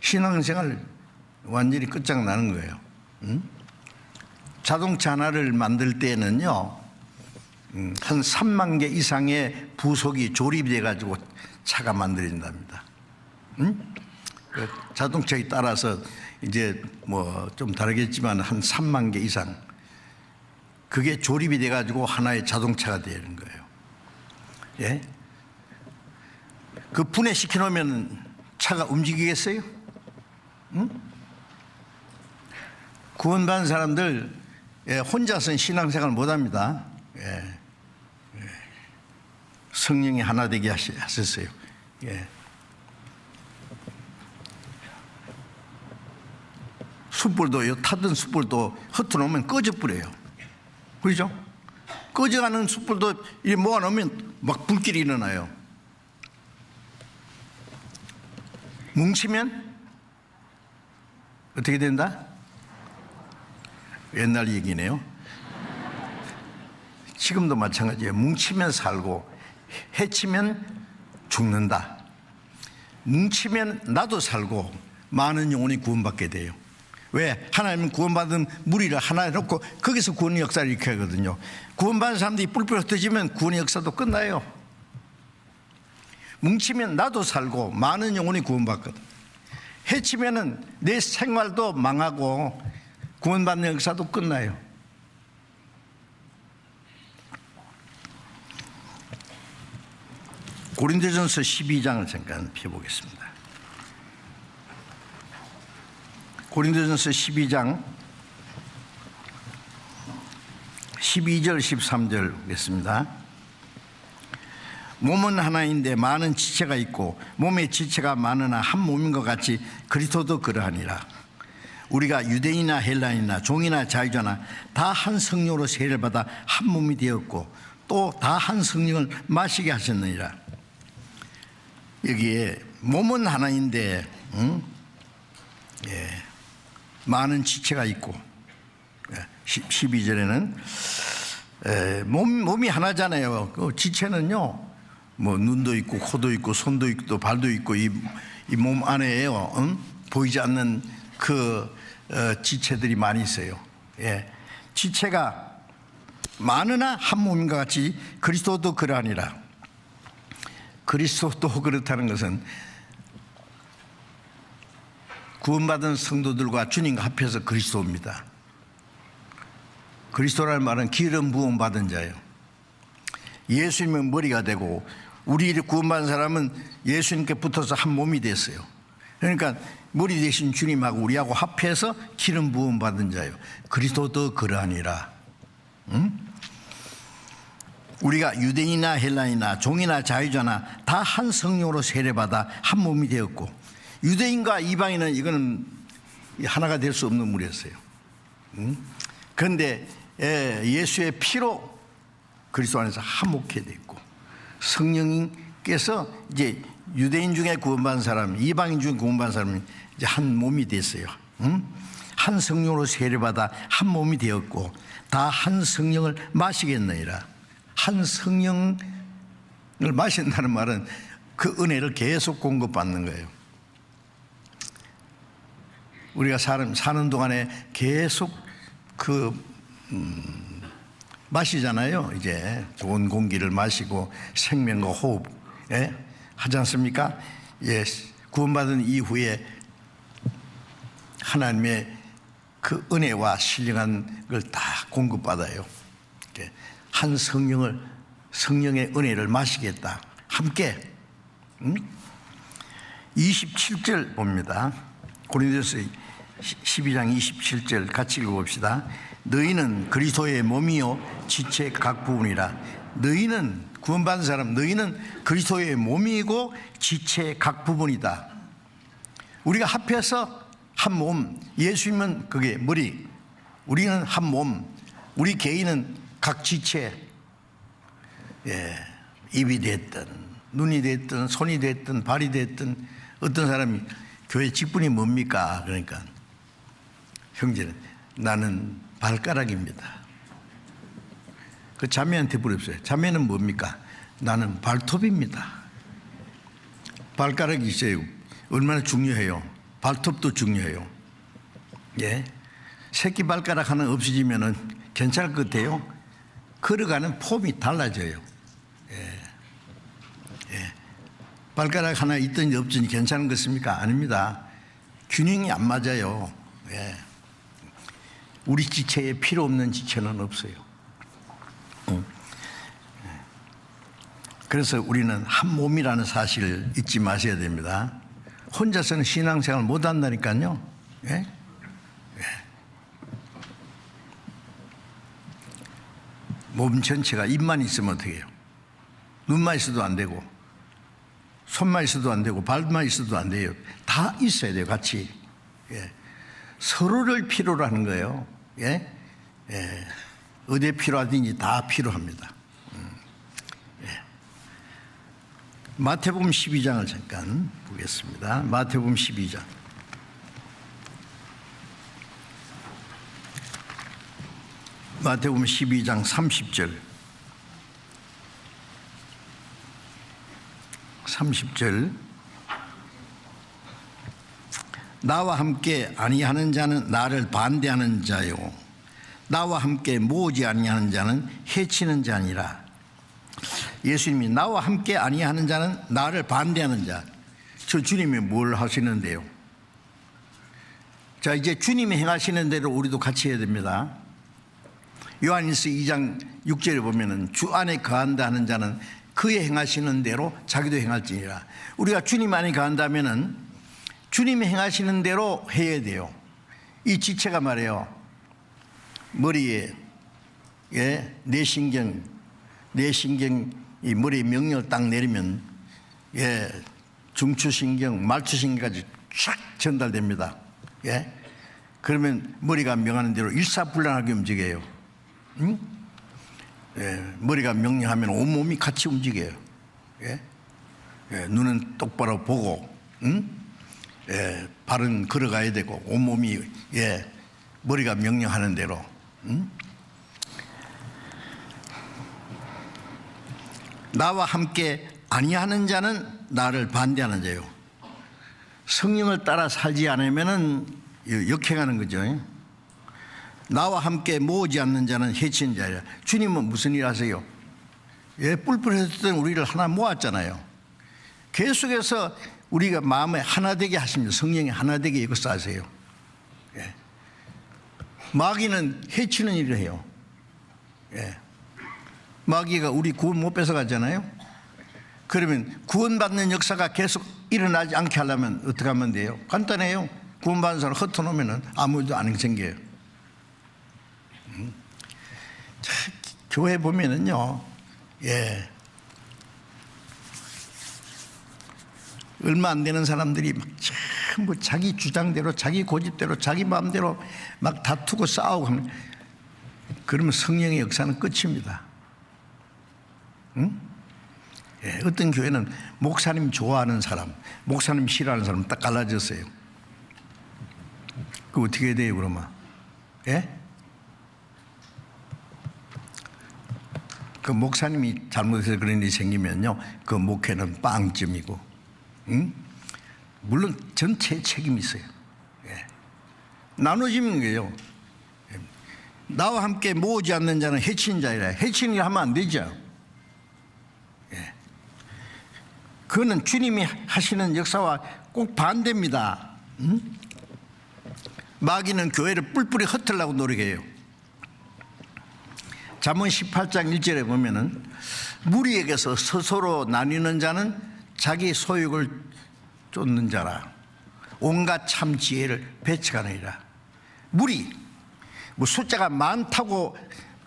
신앙생활 완전히 끝장나는 거예요. 자동차 하나를 만들 때는요, 한 3만 개 이상의 부속이 조립이 돼가지고 차가 만들어진답니다. 그 자동차에 따라서 이제 뭐 좀 다르겠지만 한 3만 개 이상 그게 조립이 돼가지고 하나의 자동차가 되는 거예요. 그 분해시켜 놓으면 차가 움직이겠어요? 구원받은 사람들 혼자서는 신앙생활 못합니다. 성령이 하나 되게 하셨어요. 숯불도요, 타던 숯불도 흩어놓으면 꺼져버려요. 그렇죠? 꺼져가는 숯불도 모아놓으면 막 불길이 일어나요. 뭉치면 어떻게 된다? 옛날 얘기네요. 지금도 마찬가지예요. 뭉치면 살고 해치면 죽는다. 뭉치면 나도 살고 많은 영혼이 구원받게 돼요. 왜? 하나님은 구원받은 무리를 하나에 놓고 거기서 구원의 역사를 일으켜야 하거든요. 구원받은 사람들이 뿔뿔 흩어지면 구원의 역사도 끝나요. 뭉치면 나도 살고 많은 영혼이 구원받거든. 해치면은 내 생활도 망하고 구원받는 역사도 끝나요. 고린도전서 12장을 잠깐 펴보겠습니다. 고린도전서 12장 12절 13절 보겠습니다. 몸은 하나인데 많은 지체가 있고 몸의 지체가 많으나 한 몸인 것 같이 그리스도도 그러하니라. 우리가 유대인이나 헬라인이나 종이나 자유자나 다 한 성령으로 세례를 받아 한 몸이 되었고 또 다 한 성령을 마시게 하셨느니라. 여기에 몸은 하나인데 많은 지체가 있고 12절에는 몸이 하나잖아요. 그 지체는요, 뭐 눈도 있고 코도 있고 손도 있고 또 발도 있고 이 몸 안에요, 보이지 않는 그 지체들이 많이 있어요. 지체가 많으나 한 몸인과 같이 그리스도도 그러하니라. 그리스도도 그렇다는 것은 구원받은 성도들과 주님과 합해서 그리스도입니다. 그리스도라는 말은 기름 부음 받은 자예요. 예수님은 머리가 되고 우리 구원받은 사람은 예수님께 붙어서 한 몸이 됐어요. 그러니까 머리 대신 주님하고 우리하고 합해서 기름 부음 받은 자예요. 그리스도도 그러하니라. 우리가 유대인이나 헬라인이나 종이나 자유자나 다 한 성령으로 세례받아 한 몸이 되었고, 유대인과 이방인은 이거는 하나가 될 수 없는 무리였어요. 그런데 예수의 피로 그리스도 안에서 화목해 됐고, 성령님께서 이제 유대인 중에 구원받은 사람, 이방인 중에 구원받은 사람이 이제 한 몸이 됐어요. 한 성령으로 세례받아 한 몸이 되었고 다 한 성령을 마시겠느니라. 한 성령을 마신다는 말은 그 은혜를 계속 공급받는 거예요. 우리가 사는 동안에 계속 마시잖아요. 이제 좋은 공기를 마시고 생명과 호흡 하지 않습니까? 구원받은 이후에 하나님의 그 은혜와 신령한 걸 다 공급받아요. 한 성령의 은혜를 마시겠다. 함께 27절 봅니다. 고린도서 12장 27절 같이 읽어봅시다. 너희는 그리스도의 몸이요 지체 각 부분이라. 너희는 구원받은 사람, 너희는 그리스도의 몸이고 지체 각 부분이다. 우리가 합해서 한 몸, 예수님은 그게 머리, 우리는 한 몸, 우리 개인은 각 지체, 입이 됐든 눈이 됐든 손이 됐든 발이 됐든. 어떤 사람이 교회 직분이 뭡니까? 그러니까 형제는 나는 발가락입니다. 그 자매한테 물어보세요. 자매는 뭡니까? 나는 발톱입니다. 발가락이 있어요. 얼마나 중요해요. 발톱도 중요해요. 새끼 발가락 하나 없어지면은 괜찮을 것 같아요. 걸어가는 폼이 달라져요. 발가락 하나 있든지 없든지 괜찮은 것입니까? 아닙니다. 균형이 안 맞아요. 우리 지체에 필요 없는 지체는 없어요. 그래서 우리는 한 몸이라는 사실을 잊지 마셔야 됩니다. 혼자서는 신앙생활 못 한다니까요. 몸 전체가 입만 있으면 어떻게 해요? 눈만 있어도 안 되고 손만 있어도 안 되고 발만 있어도 안 돼요. 다 있어야 돼요. 같이. 서로를 필요로 하는 거예요. 어디에 필요하든지 다 필요합니다. 마태복음 12장을 잠깐 보겠습니다. 마태복음 12장. 마태복음 12장 30절. 30절. 나와 함께 아니하는 자는 나를 반대하는 자요, 나와 함께 모으지 아니하는 자는 해치는 자니라. 예수님이 나와 함께 아니하는 자는 나를 반대하는 자. 저 주님이 뭘 하시는데요? 자, 이제 주님이 행하시는 대로 우리도 같이 해야 됩니다. 요한일서 2장 6절에 보면은 주 안에 거한다 하는 자는 그의 행하시는 대로 자기도 행할지니라. 우리가 주님 안에 거한다면은 주님이 행하시는 대로 해야 돼요. 이 지체가 말이에요, 머리에 뇌신경이 머리에 명령을 딱 내리면 중추신경, 말추신경까지 쫙 전달됩니다. 그러면 머리가 명하는 대로 일사불란하게 움직여요. 머리가 명령하면 온몸이 같이 움직여요. 눈은 똑바로 보고, 발은 걸어가야 되고, 온몸이 머리가 명령하는 대로. 나와 함께 아니하는 자는 나를 반대하는 자요. 성령을 따라 살지 않으면은 역행하는 거죠. 나와 함께 모으지 않는 자는 해치는 자야. 주님은 무슨 일 하세요? 뿔뿔했던 우리를 하나 모았잖아요. 계속해서 우리가 마음에 하나 되게 하십니다. 성령이 하나 되게 역사하세요. 마귀는 해치는 일을 해요. 마귀가 우리 구원 못 뺏어가잖아요. 그러면 구원받는 역사가 계속 일어나지 않게 하려면 어떻게 하면 돼요? 간단해요. 구원받는 사람 흩어놓으면 아무도 안 생겨요. 교회 보면은요, 얼마 안 되는 사람들이 막 전부 자기 주장대로, 자기 고집대로, 자기 마음대로 막 다투고 싸우고 하면, 그러면 성령의 역사는 끝입니다. 어떤 교회는 목사님 좋아하는 사람, 목사님 싫어하는 사람 딱 갈라졌어요. 그 어떻게 해야 돼요, 그러면? 그 목사님이 잘못해서 그런 일이 생기면요, 그 목회는 빵점이고, 물론 전체 책임이 있어요. 나눠지는 거예요. 나와 함께 모으지 않는 자는 해치는 자이라. 해치는 일 하면 안 되죠. 그거는 주님이 하시는 역사와 꼭 반대입니다. 마귀는 교회를 뿔뿔이 흩으려고 노력해요. 잠언 18장 1절에 보면은 무리에게서 스스로 나뉘는 자는 자기 소욕을 쫓는 자라. 온갖 참 지혜를 배척하느니라. 무리, 뭐 숫자가 많다고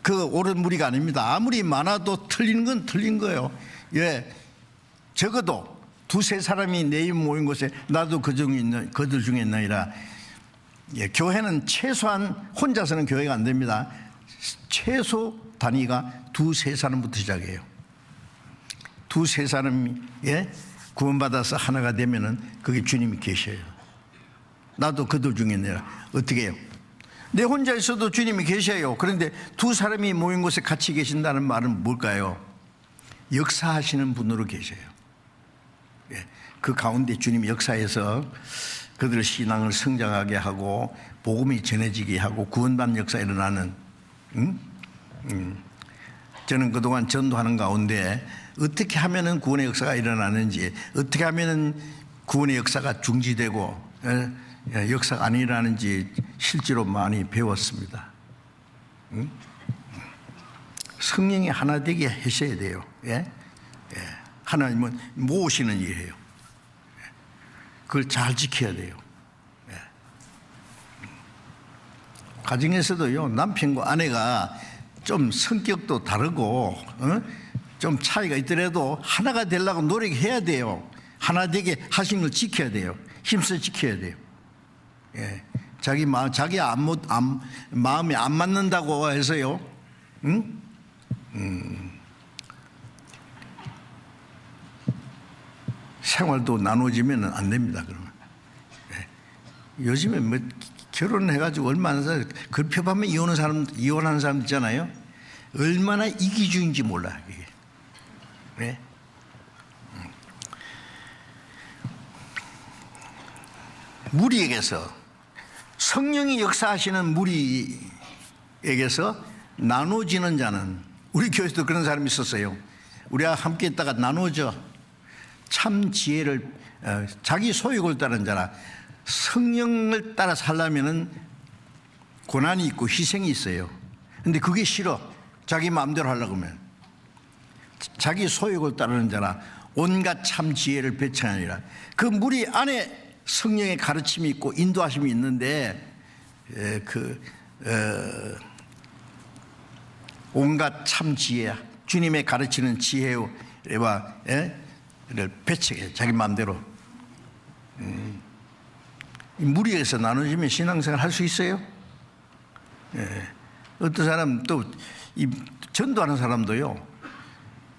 그 옳은 무리가 아닙니다. 아무리 많아도 틀린 건 틀린 거예요. 적어도 두세 사람이 내 입 모인 곳에 나도 그들 중에 있나이라. 교회는 최소한 혼자서는 교회가 안 됩니다. 최소 단위가 두세 사람부터 시작해요. 두세 사람이 구원받아서 하나가 되면은 그게 주님이 계셔요. 나도 그들 중에 있나이라. 어떻게 해요? 내 혼자 있어도 주님이 계셔요. 그런데 두 사람이 모인 곳에 같이 계신다는 말은 뭘까요? 역사하시는 분으로 계셔요. 그 가운데 주님이 역사에서 그들의 신앙을 성장하게 하고 복음이 전해지게 하고 구원받는 역사가 일어나는. 저는 그동안 전도하는 가운데 어떻게 하면은 구원의 역사가 일어나는지, 어떻게 하면은 구원의 역사가 중지되고 역사가 안 일어나는지 실제로 많이 배웠습니다. 성령이 하나 되게 하셔야 돼요. 하나님은 모으시는 일이에요. 그걸 잘 지켜야 돼요. 가정에서도요, 남편과 아내가 좀 성격도 다르고 좀 차이가 있더라도 하나가 되려고 노력해야 돼요. 하나 되게 하신 걸 지켜야 돼요. 힘써 지켜야 돼요. 자기 마음이 안 맞는다고 해서요, 생활도 나눠지면 안 됩니다. 그러면 요즘에 뭐 결혼해가지고 얼마나 급협하면 이혼하는 사람 있잖아요. 얼마나 이기주의인지 몰라 이게. 무리에게서, 성령이 역사하시는 무리에게서 나눠지는 자는, 우리 교회에서도 그런 사람이 있었어요. 우리가 함께 있다가 나눠져. 참 지혜를, 자기 소욕을 따르는 자라. 성령을 따라 살려면은 고난이 있고 희생이 있어요. 근데 그게 싫어. 자기 마음대로 하려고 하면. 자기 소욕을 따르는 자라. 온갖 참 지혜를 배척하니라. 그 무리 안에 성령의 가르침이 있고 인도하심이 있는데 온갖 참 지혜야. 주님의 가르치는 지혜와 를 배척해 자기 마음대로. 무리해서 나눠지면 신앙생활 할 수 있어요? 어떤 사람 또 이 전도하는 사람도요.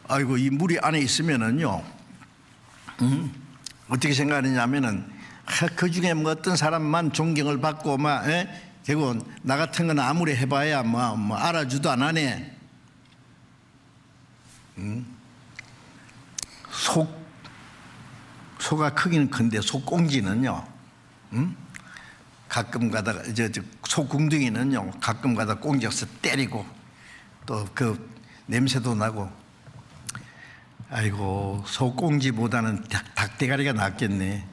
아이고 이 무리 안에 있으면은요. 어떻게 생각하느냐면은 그 중에 뭐 어떤 사람만 존경을 받고 막 결국 나 같은 건 아무리 해봐야 뭐 알아주도 안 하네. 소가 크기는 큰데 소꽁지는요. 가끔 가다가 소궁둥이는요. 가끔 가다 꽁지에서 때리고 또 그 냄새도 나고. 아이고 소꽁지보다는 닭대가리가 낫겠네.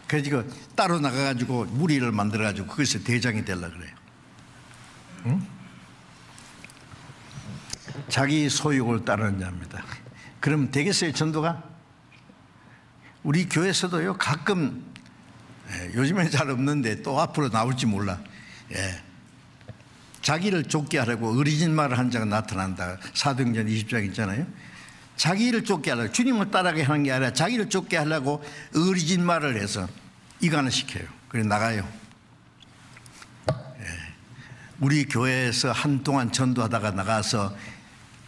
그래서 따로 나가가지고 무리를 만들어가지고 거기서 대장이 되려고 그래요. 자기 소욕을 따르는 자입니다. 그럼 되겠어요 전도가? 우리 교회에서도요 가끔 요즘엔 잘 없는데 또 앞으로 나올지 몰라. 자기를 쫓게 하려고 어리진 말을 한 자가 나타난다. 사도행전 20장 있잖아요. 자기를 쫓게 하려고, 주님을 따라가게 하는 게 아니라 자기를 쫓게 하려고 어리진 말을 해서 이간을 시켜요. 그래 나가요. 우리 교회에서 한동안 전도하다가 나가서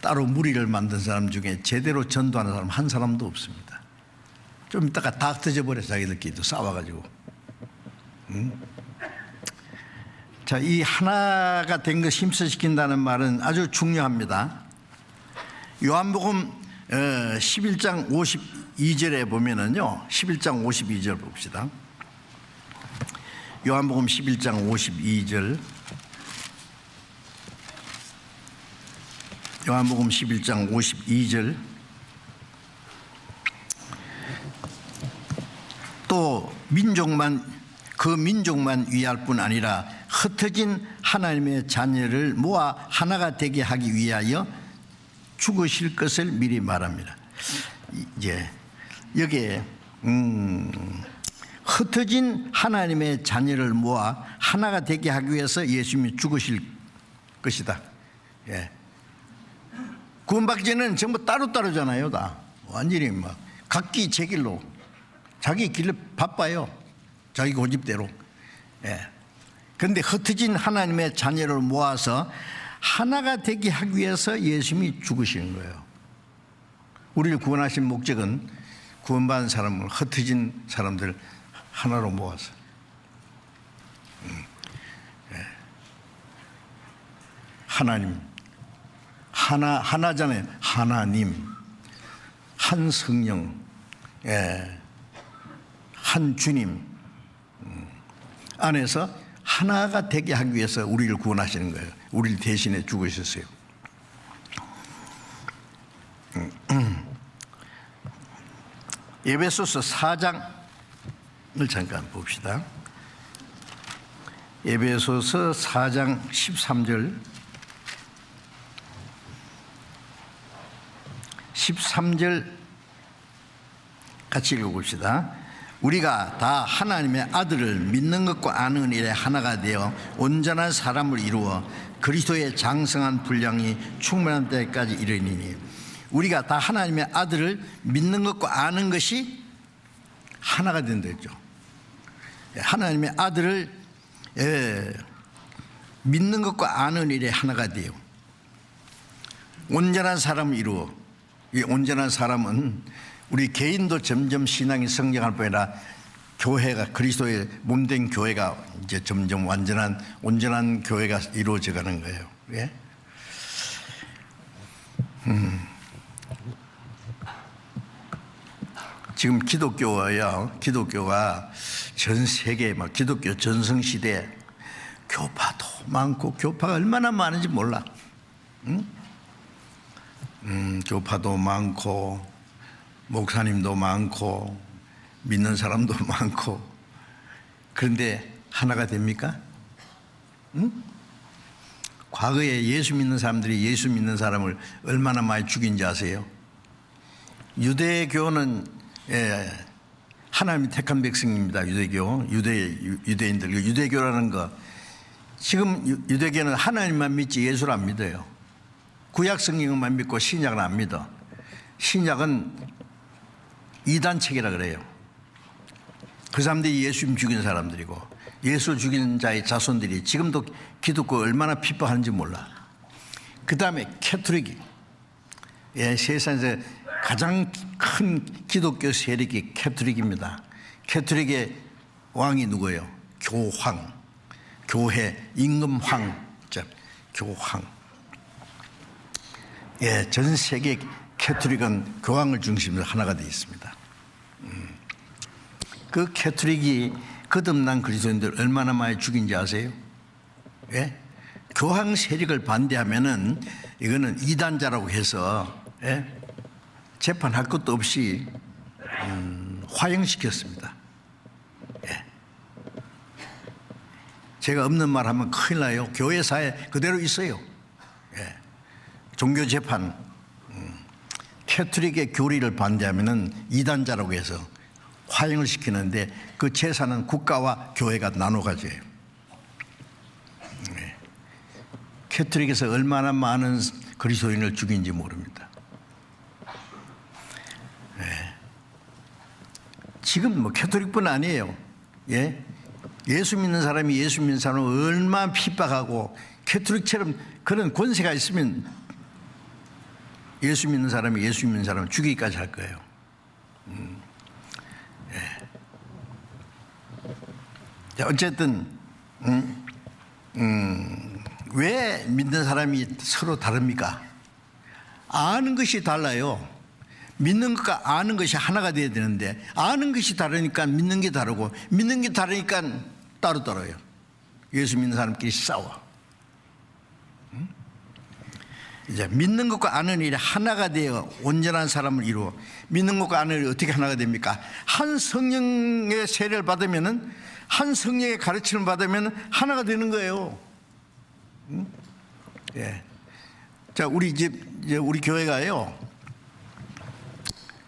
따로 무리를 만든 사람 중에 제대로 전도하는 사람 한 사람도 없습니다. 좀 이따가 다 터져버려. 자기들끼리도 싸워가지고. 자, 이 하나가 된 것 힘써시킨다는 말은 아주 중요합니다. 요한복음 11장 52절에 보면은요. 11장 52절 봅시다. 요한복음 11장 52절. 요한복음 11장 52절. 또 그 민족만 위할 뿐 아니라 흩어진 하나님의 자녀를 모아 하나가 되게 하기 위하여 죽으실 것을 미리 말합니다. 이제 여기에 흩어진 하나님의 자녀를 모아 하나가 되게 하기 위해서 예수님이 죽으실 것이다. 구원받기 전에는 전부 따로따로잖아요. 다 완전히 막 각기 제 길로 자기 길로 바빠요. 자기 고집대로. 그런데 흩어진 하나님의 자녀를 모아서 하나가 되게 하기 위해서 예수님이 죽으시는 거예요. 우리를 구원하신 목적은 구원받은 사람을, 흩어진 사람들 하나로 모아서. 하나님, 하나잖아요. 하나님, 한 성령, 한 주님 안에서 하나가 되게 하기 위해서 우리를 구원하시는 거예요. 우리를 대신해 죽으셨어요. 에베소서 4장을 잠깐 봅시다. 에베소서 4장 13절 13절 같이 읽어봅시다. 우리가 다 하나님의 아들을 믿는 것과 아는 일에 하나가 되어 온전한 사람을 이루어 그리스도의 장성한 분량이 충만한 때까지 이르니니. 우리가 다 하나님의 아들을 믿는 것과 아는 것이 하나가 된다 했죠. 하나님의 아들을 믿는 것과 아는 일에 하나가 돼요. 온전한 사람을 이루어. 이 온전한 사람은 우리 개인도 점점 신앙이 성장할 뿐 아니라 교회가, 그리스도의 몸된 교회가 이제 점점 온전한 교회가 이루어져 가는 거예요. 지금 기독교가 전 세계 막 기독교 전성시대 교파도 많고, 교파가 얼마나 많은지 몰라. 교파도 많고 목사님도 많고 믿는 사람도 많고. 그런데 하나가 됩니까? 과거에 예수 믿는 사람들이 예수 믿는 사람을 얼마나 많이 죽인지 아세요? 유대교는 하나님이 택한 백성입니다. 유대인들. 유대교라는 거 지금 유대교는 하나님만 믿지 예수를 안 믿어요. 구약 성경만 믿고 신약은 안 믿어. 신약은 이단책이라 그래요. 그 사람들이 예수님 죽인 사람들이고 예수 죽인 자의 자손들이 지금도 기독교 얼마나 핍박하는지 몰라. 그 다음에 캐톨릭이, 세상에서 가장 큰 기독교 세력이 캐톨릭입니다. 캐톨릭의 왕이 누구예요? 교황, 교회 임금황, 교황. 전 세계 캐톨릭은 교황을 중심으로 하나가 되어 있습니다. 그 캐톨릭이 거듭난 그리스도인들 얼마나 많이 죽인지 아세요? 교황 세력을 반대하면은 이거는 이단자라고 해서 재판할 것도 없이 화형시켰습니다. 제가 없는 말 하면 큰일 나요. 교회사에 그대로 있어요. 종교 재판, 캐톨릭의 교리를 반대하면은 이단자라고 해서 화형을 시키는데 그 재산은 국가와 교회가 나눠 가져요. 캐톨릭에서 얼마나 많은 그리스도인을 죽인지 모릅니다. 지금 뭐 캐톨릭뿐 아니에요. 예수 믿는 사람이 예수 믿는 사람을 얼마나 핍박하고, 캐톨릭처럼 그런 권세가 있으면 예수 믿는 사람이 예수 믿는 사람을 죽이기까지 할 거예요. 어쨌든 왜 믿는 사람이 서로 다릅니까? 아는 것이 달라요. 믿는 것과 아는 것이 하나가 돼야 되는데 아는 것이 다르니까 믿는 게 다르고 믿는 게 다르니까 따로 떨어요. 예수 믿는 사람끼리 싸워. 이제 믿는 것과 아는 일이 하나가 되어 온전한 사람을 이루어. 믿는 것과 아는 일이 어떻게 하나가 됩니까? 한 성령의 세례를 받으면은, 한 성령의 가르침을 받으면 하나가 되는 거예요. 자, 우리 우리 교회가요,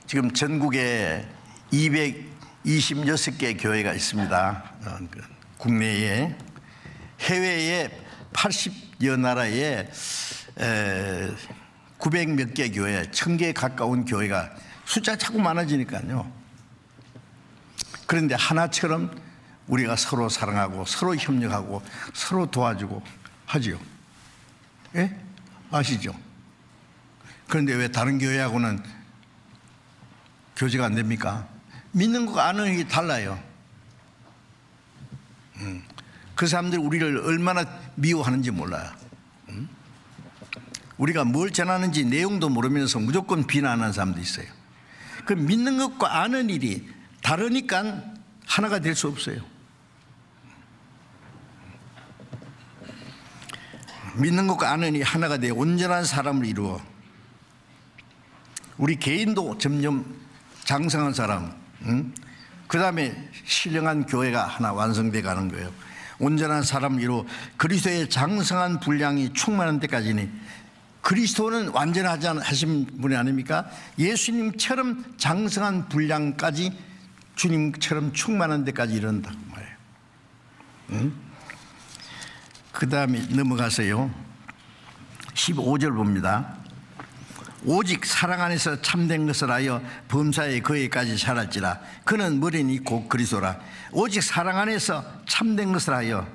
지금 전국에 226개 교회가 있습니다. 국내에. 해외에 80여 나라에 900몇 개 교회, 1000개에 가까운 교회가, 숫자 자꾸 많아지니까요. 그런데 하나처럼 우리가 서로 사랑하고 서로 협력하고 서로 도와주고 하죠. 아시죠? 그런데 왜 다른 교회하고는 교제가 안 됩니까? 믿는 거 아는 게 달라요. 그 사람들이 우리를 얼마나 미워하는지 몰라요. 우리가 뭘 전하는지 내용도 모르면서 무조건 비난하는 사람도 있어요. 그 믿는 것과 아는 일이 다르니까 하나가 될 수 없어요. 믿는 것과 아는 일이 하나가 되어 온전한 사람을 이루어. 우리 개인도 점점 장성한 사람, 그 다음에 신령한 교회가 하나 완성돼 가는 거예요. 온전한 사람을 이루어 그리스도의 장성한 분량이 충만한 데까지니. 그리스도는 완전하지 하신 분이 아닙니까? 예수님처럼 장성한 분량까지, 주님처럼 충만한 데까지 이른다고 말해요. 그 다음에 넘어가세요. 15절 봅니다. 오직 사랑 안에서 참된 것을 하여 범사에 거기까지 자랄지라. 그는 머리니 곧 그리스도라. 오직 사랑 안에서 참된 것을 하여,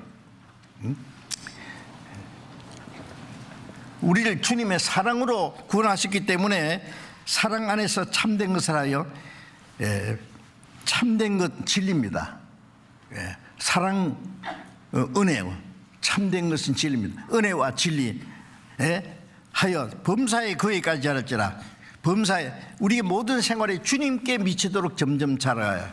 우리를 주님의 사랑으로 구원하셨기 때문에 사랑 안에서 참된 것을 하여, 참된 것 진리입니다. 사랑, 은혜, 참된 것은 진리입니다. 은혜와 진리 하여 범사에 거기까지 자랄지라. 범사에, 우리의 모든 생활에 주님께 미치도록 점점 자라요.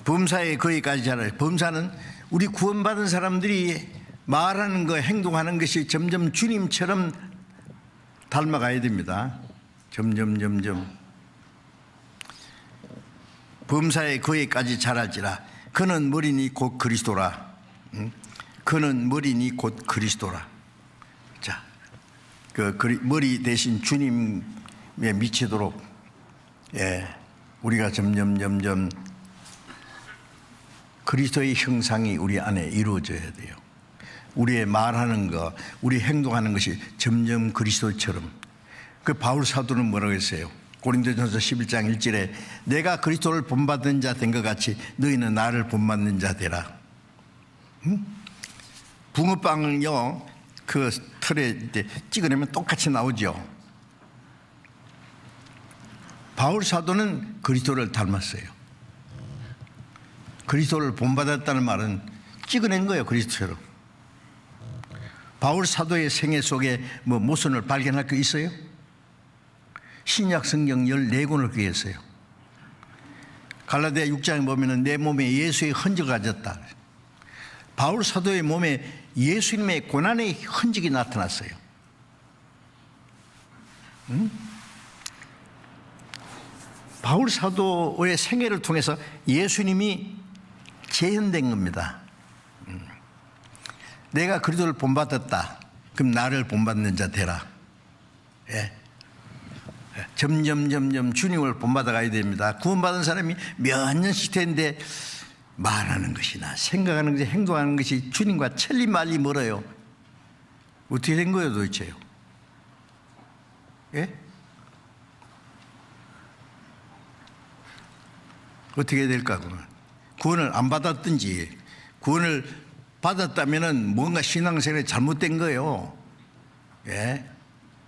범사에 거기까지 자라요. 범사는 우리 구원받은 사람들이 말하는 거, 행동하는 것이 점점 주님처럼 닮아가야 됩니다. 점점. 범사에 거기까지 자랄지라. 그는 머리니 곧 그리스도라. 그는 머리니 곧 그리스도라. 자, 그 머리 대신 주님에 미치도록, 우리가 점점 그리스도의 형상이 우리 안에 이루어져야 돼요. 우리의 말하는 것, 우리 행동하는 것이 점점 그리스도처럼. 그 바울 사도는 뭐라고 했어요? 고린도전서 11장 1절에 내가 그리스도를 본받은 자 된 것 같이 너희는 나를 본받는 자 되라. 붕어빵을요 그 틀에 찍어내면 똑같이 나오죠. 바울 사도는 그리스도를 닮았어요. 그리스도를 본받았다는 말은 찍어낸 거예요. 그리스도처럼. 바울 사도의 생애 속에 뭐 모순을 발견할 게 있어요? 신약 성경 14권을 기했어요. 갈라디아 6장에 보면은 내 몸에 예수의 흔적을 가졌다. 바울 사도의 몸에 예수님의 고난의 흔적이 나타났어요. 바울 사도의 생애를 통해서 예수님이 재현된 겁니다. 내가 그리스도를 본받았다. 그럼 나를 본받는 자 되라. 예. 점점 주님을 본받아 가야 됩니다. 구원받은 사람이 몇 년씩 됐는데 말하는 것이나 생각하는 것이 행동하는 것이 주님과 천리 말리 멀어요. 어떻게 된 거예요 도대체요? 예? 어떻게 될까? 구원을 안 받았든지 구원을 받았다면 뭔가 신앙생활이 잘못된 거예요. 예?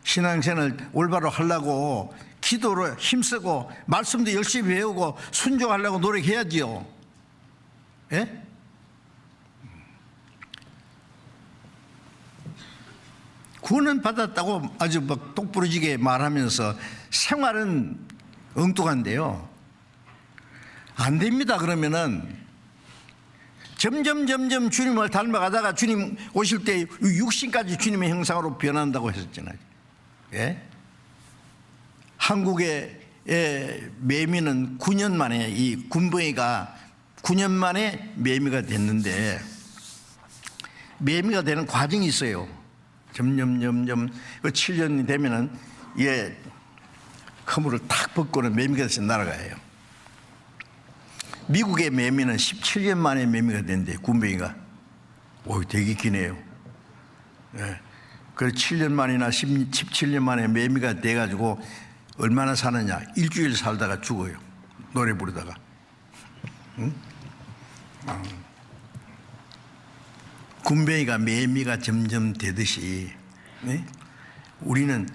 신앙생활을 올바로 하려고 기도로 힘쓰고 말씀도 열심히 배우고 순종하려고 노력해야지요. 예? 구원은 받았다고 아주 막 똑부러지게 말하면서 생활은 엉뚱한데요. 안 됩니다. 그러면은 점점 주님을 닮아가다가 주님 오실 때 육신까지 주님의 형상으로 변한다고 했었잖아요. 예? 한국의 매미는 9년 만에 이 군뱅이가 9년 만에 매미가 됐는데 매미가 되는 과정이 있어요. 점점 그 7년이 되면은 얘 허물을 탁 벗고는 매미가 돼서 날아가요. 미국의 매미는 17년 만에 매미가 된대. 군뱅이가. 오, 되게 기네요. 예. 그래서 7년 만이나 17년 만에 매미가 돼가지고 얼마나 사느냐. 일주일 살다가 죽어요. 노래 부르다가. 응? 군뱅이가 매미가 점점 되듯이 우리는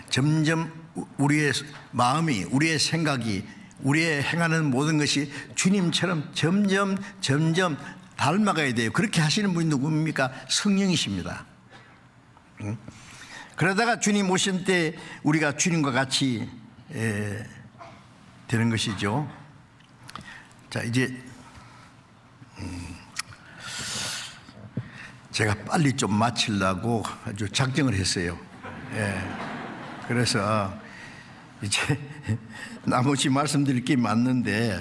점점 우리의 마음이, 우리의 생각이, 우리의 행하는 모든 것이 주님처럼 점점 닮아가야 돼요. 그렇게 하시는 분이 누굽니까? 성령이십니다. 그러다가 주님 오신 때 우리가 주님과 같이 되는 것이죠. 자, 이제 제가 빨리 좀 마치려고 아주 작정을 했어요. 그래서 이제 나머지 말씀드릴 게 많는데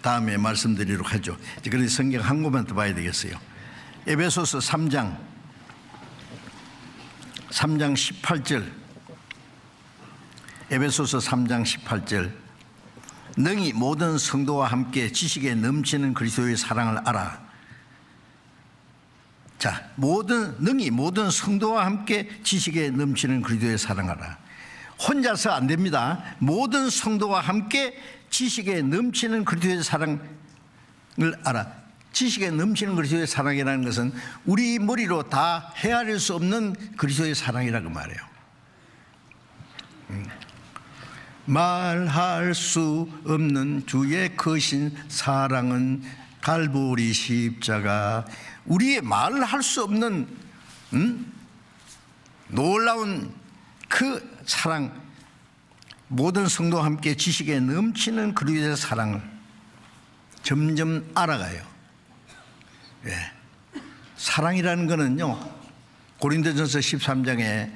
다음에 말씀드리도록 하죠. 그래서 성경 한 권만 더 봐야 되겠어요. 에베소서 3장 18절. 에베소서 3장 18절. 능히 모든 성도와 함께 지식에 넘치는 그리스도의 사랑을 알아. 자, 능히 모든 성도와 함께 지식에 넘치는 그리스도의 사랑을 알아. 혼자서 안 됩니다. 모든 성도와 함께 지식에 넘치는 그리스도의 사랑을 알아. 지식에 넘치는 그리스도의 사랑이라는 것은 우리 머리로 다 헤아릴 수 없는 그리스도의 사랑이라고 말해요. 말할 수 없는 주의 크신 사랑은 갈보리 십자가. 우리의 말할 수 없는 놀라운 그 사랑, 모든 성도와 함께 지식에 넘치는 그리스도의 사랑을 점점 알아가요. 예. 사랑이라는 거는요, 고린도전서 13장에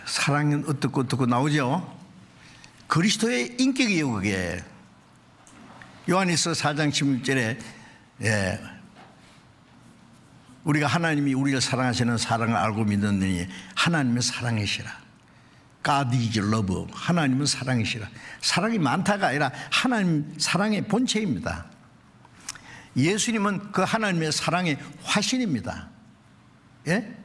사랑은 어떻고 나오죠. 그리스도의 인격이에요. 그게 요한일서 4장 16절에 우리가 하나님이 우리를 사랑하시는 사랑을 알고 믿었느니 하나님의 사랑이시라. God is love. 하나님은 사랑이시라. 사랑이 많다가 아니라 하나님 사랑의 본체입니다. 예수님은 그 하나님의 사랑의 화신입니다. 예?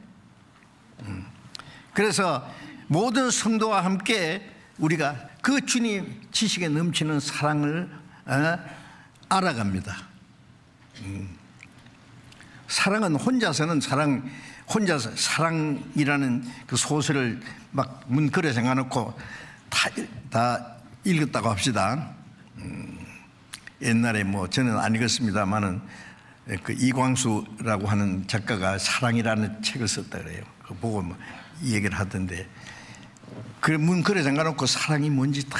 그래서 모든 성도와 함께 우리가 그 주님 지식에 넘치는 사랑을 알아갑니다. 사랑은 혼자서 사랑이라는 그 소설을 막 문글에 생각해놓고 다 읽었다고 합시다. 옛날에 뭐 저는 안 읽었습니다만은 그 이광수라고 하는 작가가 사랑이라는 책을 썼다 그래요. 그거 보고 뭐 이 얘기를 하던데, 그 문글에 생각해놓고 사랑이 뭔지 다,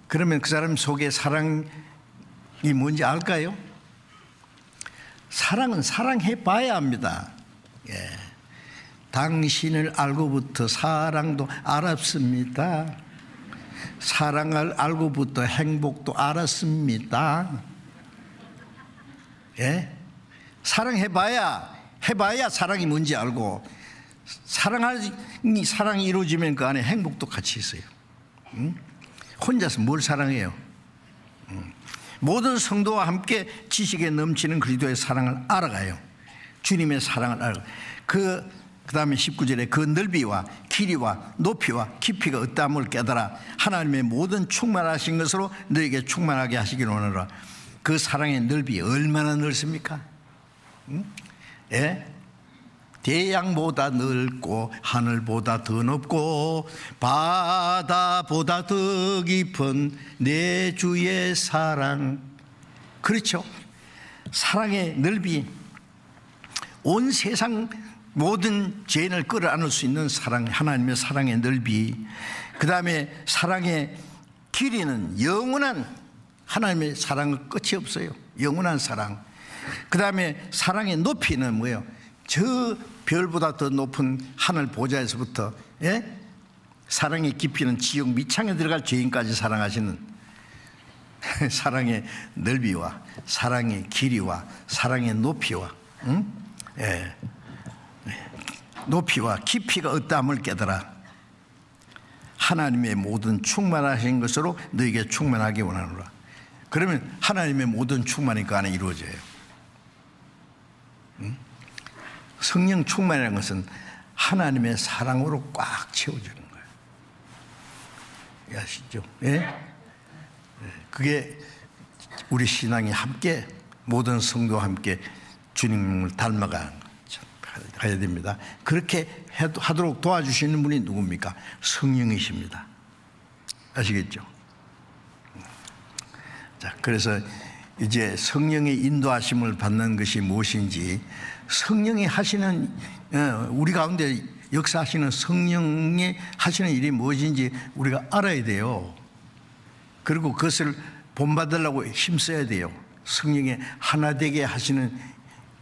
그러면 그 사람 속에 사랑이 뭔지 알까요? 사랑은 사랑해 봐야 합니다. 예. 당신을 알고부터 사랑도 알았습니다. 사랑을 알고부터 행복도 알았습니다. 예? 사랑해 봐야 사랑이 뭔지 알고, 사랑이 이루어지면 그 안에 행복도 같이 있어요. 혼자서 뭘 사랑해요? 모든 성도와 함께 지식에 넘치는 그리스도의 사랑을 알아가요. 주님의 사랑을 알아가요. 그 다음에 19절에 그 넓이와 길이와 높이와 깊이가 어떠함을 깨달아 하나님의 모든 충만하신 것으로 너에게 충만하게 하시기를 원하노라. 그 사랑의 넓이 얼마나 넓습니까? 예? 대양보다 넓고 하늘보다 더 높고 바다보다 더 깊은 내 주의 사랑. 그렇죠? 사랑의 넓이, 온 세상 모든 죄인을 끌어안을 수 있는 사랑, 하나님의 사랑의 넓이. 그 다음에 사랑의 길이는 영원한, 하나님의 사랑은 끝이 없어요. 영원한 사랑. 그 다음에 사랑의 높이는 뭐예요? 저 별보다 더 높은 하늘 보좌에서부터, 예? 사랑의 깊이는 지옥 밑창에 들어갈 죄인까지 사랑하시는 사랑의 넓이와 사랑의 길이와 사랑의 높이와, 예. 높이와 깊이가 어떠함을 깨달아 하나님의 모든 충만하신 것으로 너에게 충만하게 원하노라. 그러면 하나님의 모든 충만이 그 안에 이루어져요. 성령 충만이라는 것은 하나님의 사랑으로 꽉 채워주는 거예요. 아시죠? 예? 그게 우리 신앙이 함께, 모든 성도와 함께 주님을 닮아가야 됩니다. 그렇게 하도록 도와주시는 분이 누굽니까? 성령이십니다. 아시겠죠? 자, 그래서 이제 성령의 인도하심을 받는 것이 무엇인지, 성령이 하시는, 우리 가운데 역사하시는 성령이 하시는 일이 무엇인지 우리가 알아야 돼요. 그리고 그것을 본받으려고 힘써야 돼요. 성령의 하나 되게 하시는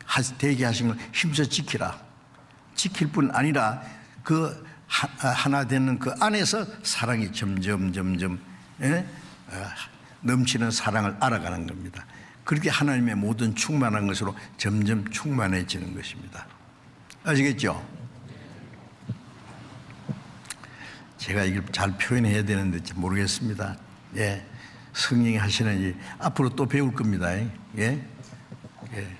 걸 힘써 지키라. 지킬 뿐 아니라 그 하나 되는 그 안에서 사랑이 점점 넘치는 사랑을 알아가는 겁니다. 그렇게 하나님의 모든 충만한 것으로 점점 충만해지는 것입니다. 아시겠죠? 제가 이걸 잘 표현해야 되는데 모르겠습니다. 예, 성령이 하시는 일 앞으로 또 배울 겁니다. 예, 예.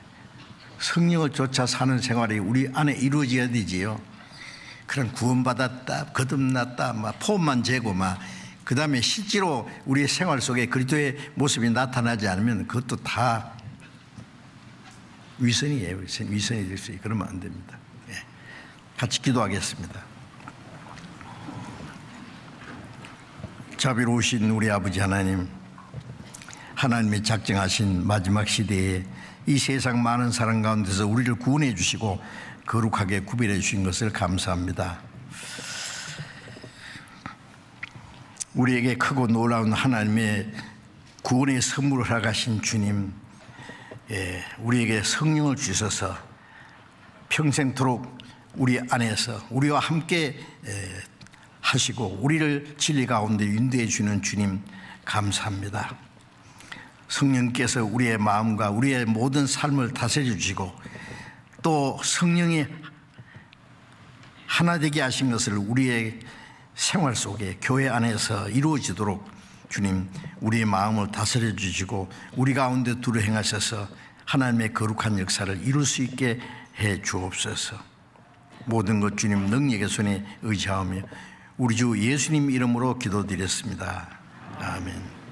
성령을 쫓아 사는 생활이 우리 안에 이루어져야 되지요. 그런 구원받았다, 거듭났다, 막 폼만 재고 막, 그 다음에 실제로 우리의 생활 속에 그리스도의 모습이 나타나지 않으면 그것도 다 위선이에요. 위선이 될 수 있어요. 그러면 안 됩니다. 예. 같이 기도하겠습니다. 자비로우신 우리 아버지 하나님, 하나님의 작정하신 마지막 시대에 이 세상 많은 사람 가운데서 우리를 구원해 주시고 거룩하게 구별해 주신 것을 감사합니다. 우리에게 크고 놀라운 하나님의 구원의 선물을 허락하신 주님, 우리에게 성령을 주셔서 평생토록 우리 안에서 우리와 함께 하시고 우리를 진리 가운데 인도해 주는 주님 감사합니다. 성령께서 우리의 마음과 우리의 모든 삶을 다스려 주시고 또 성령이 하나 되게 하신 것을 우리의 생활 속에 교회 안에서 이루어지도록 주님 우리의 마음을 다스려 주시고 우리 가운데 두루 행하셔서 하나님의 거룩한 역사를 이룰 수 있게 해 주옵소서. 모든 것 주님 능력의 손에 의지하며 우리 주 예수님 이름으로 기도드렸습니다. 아멘.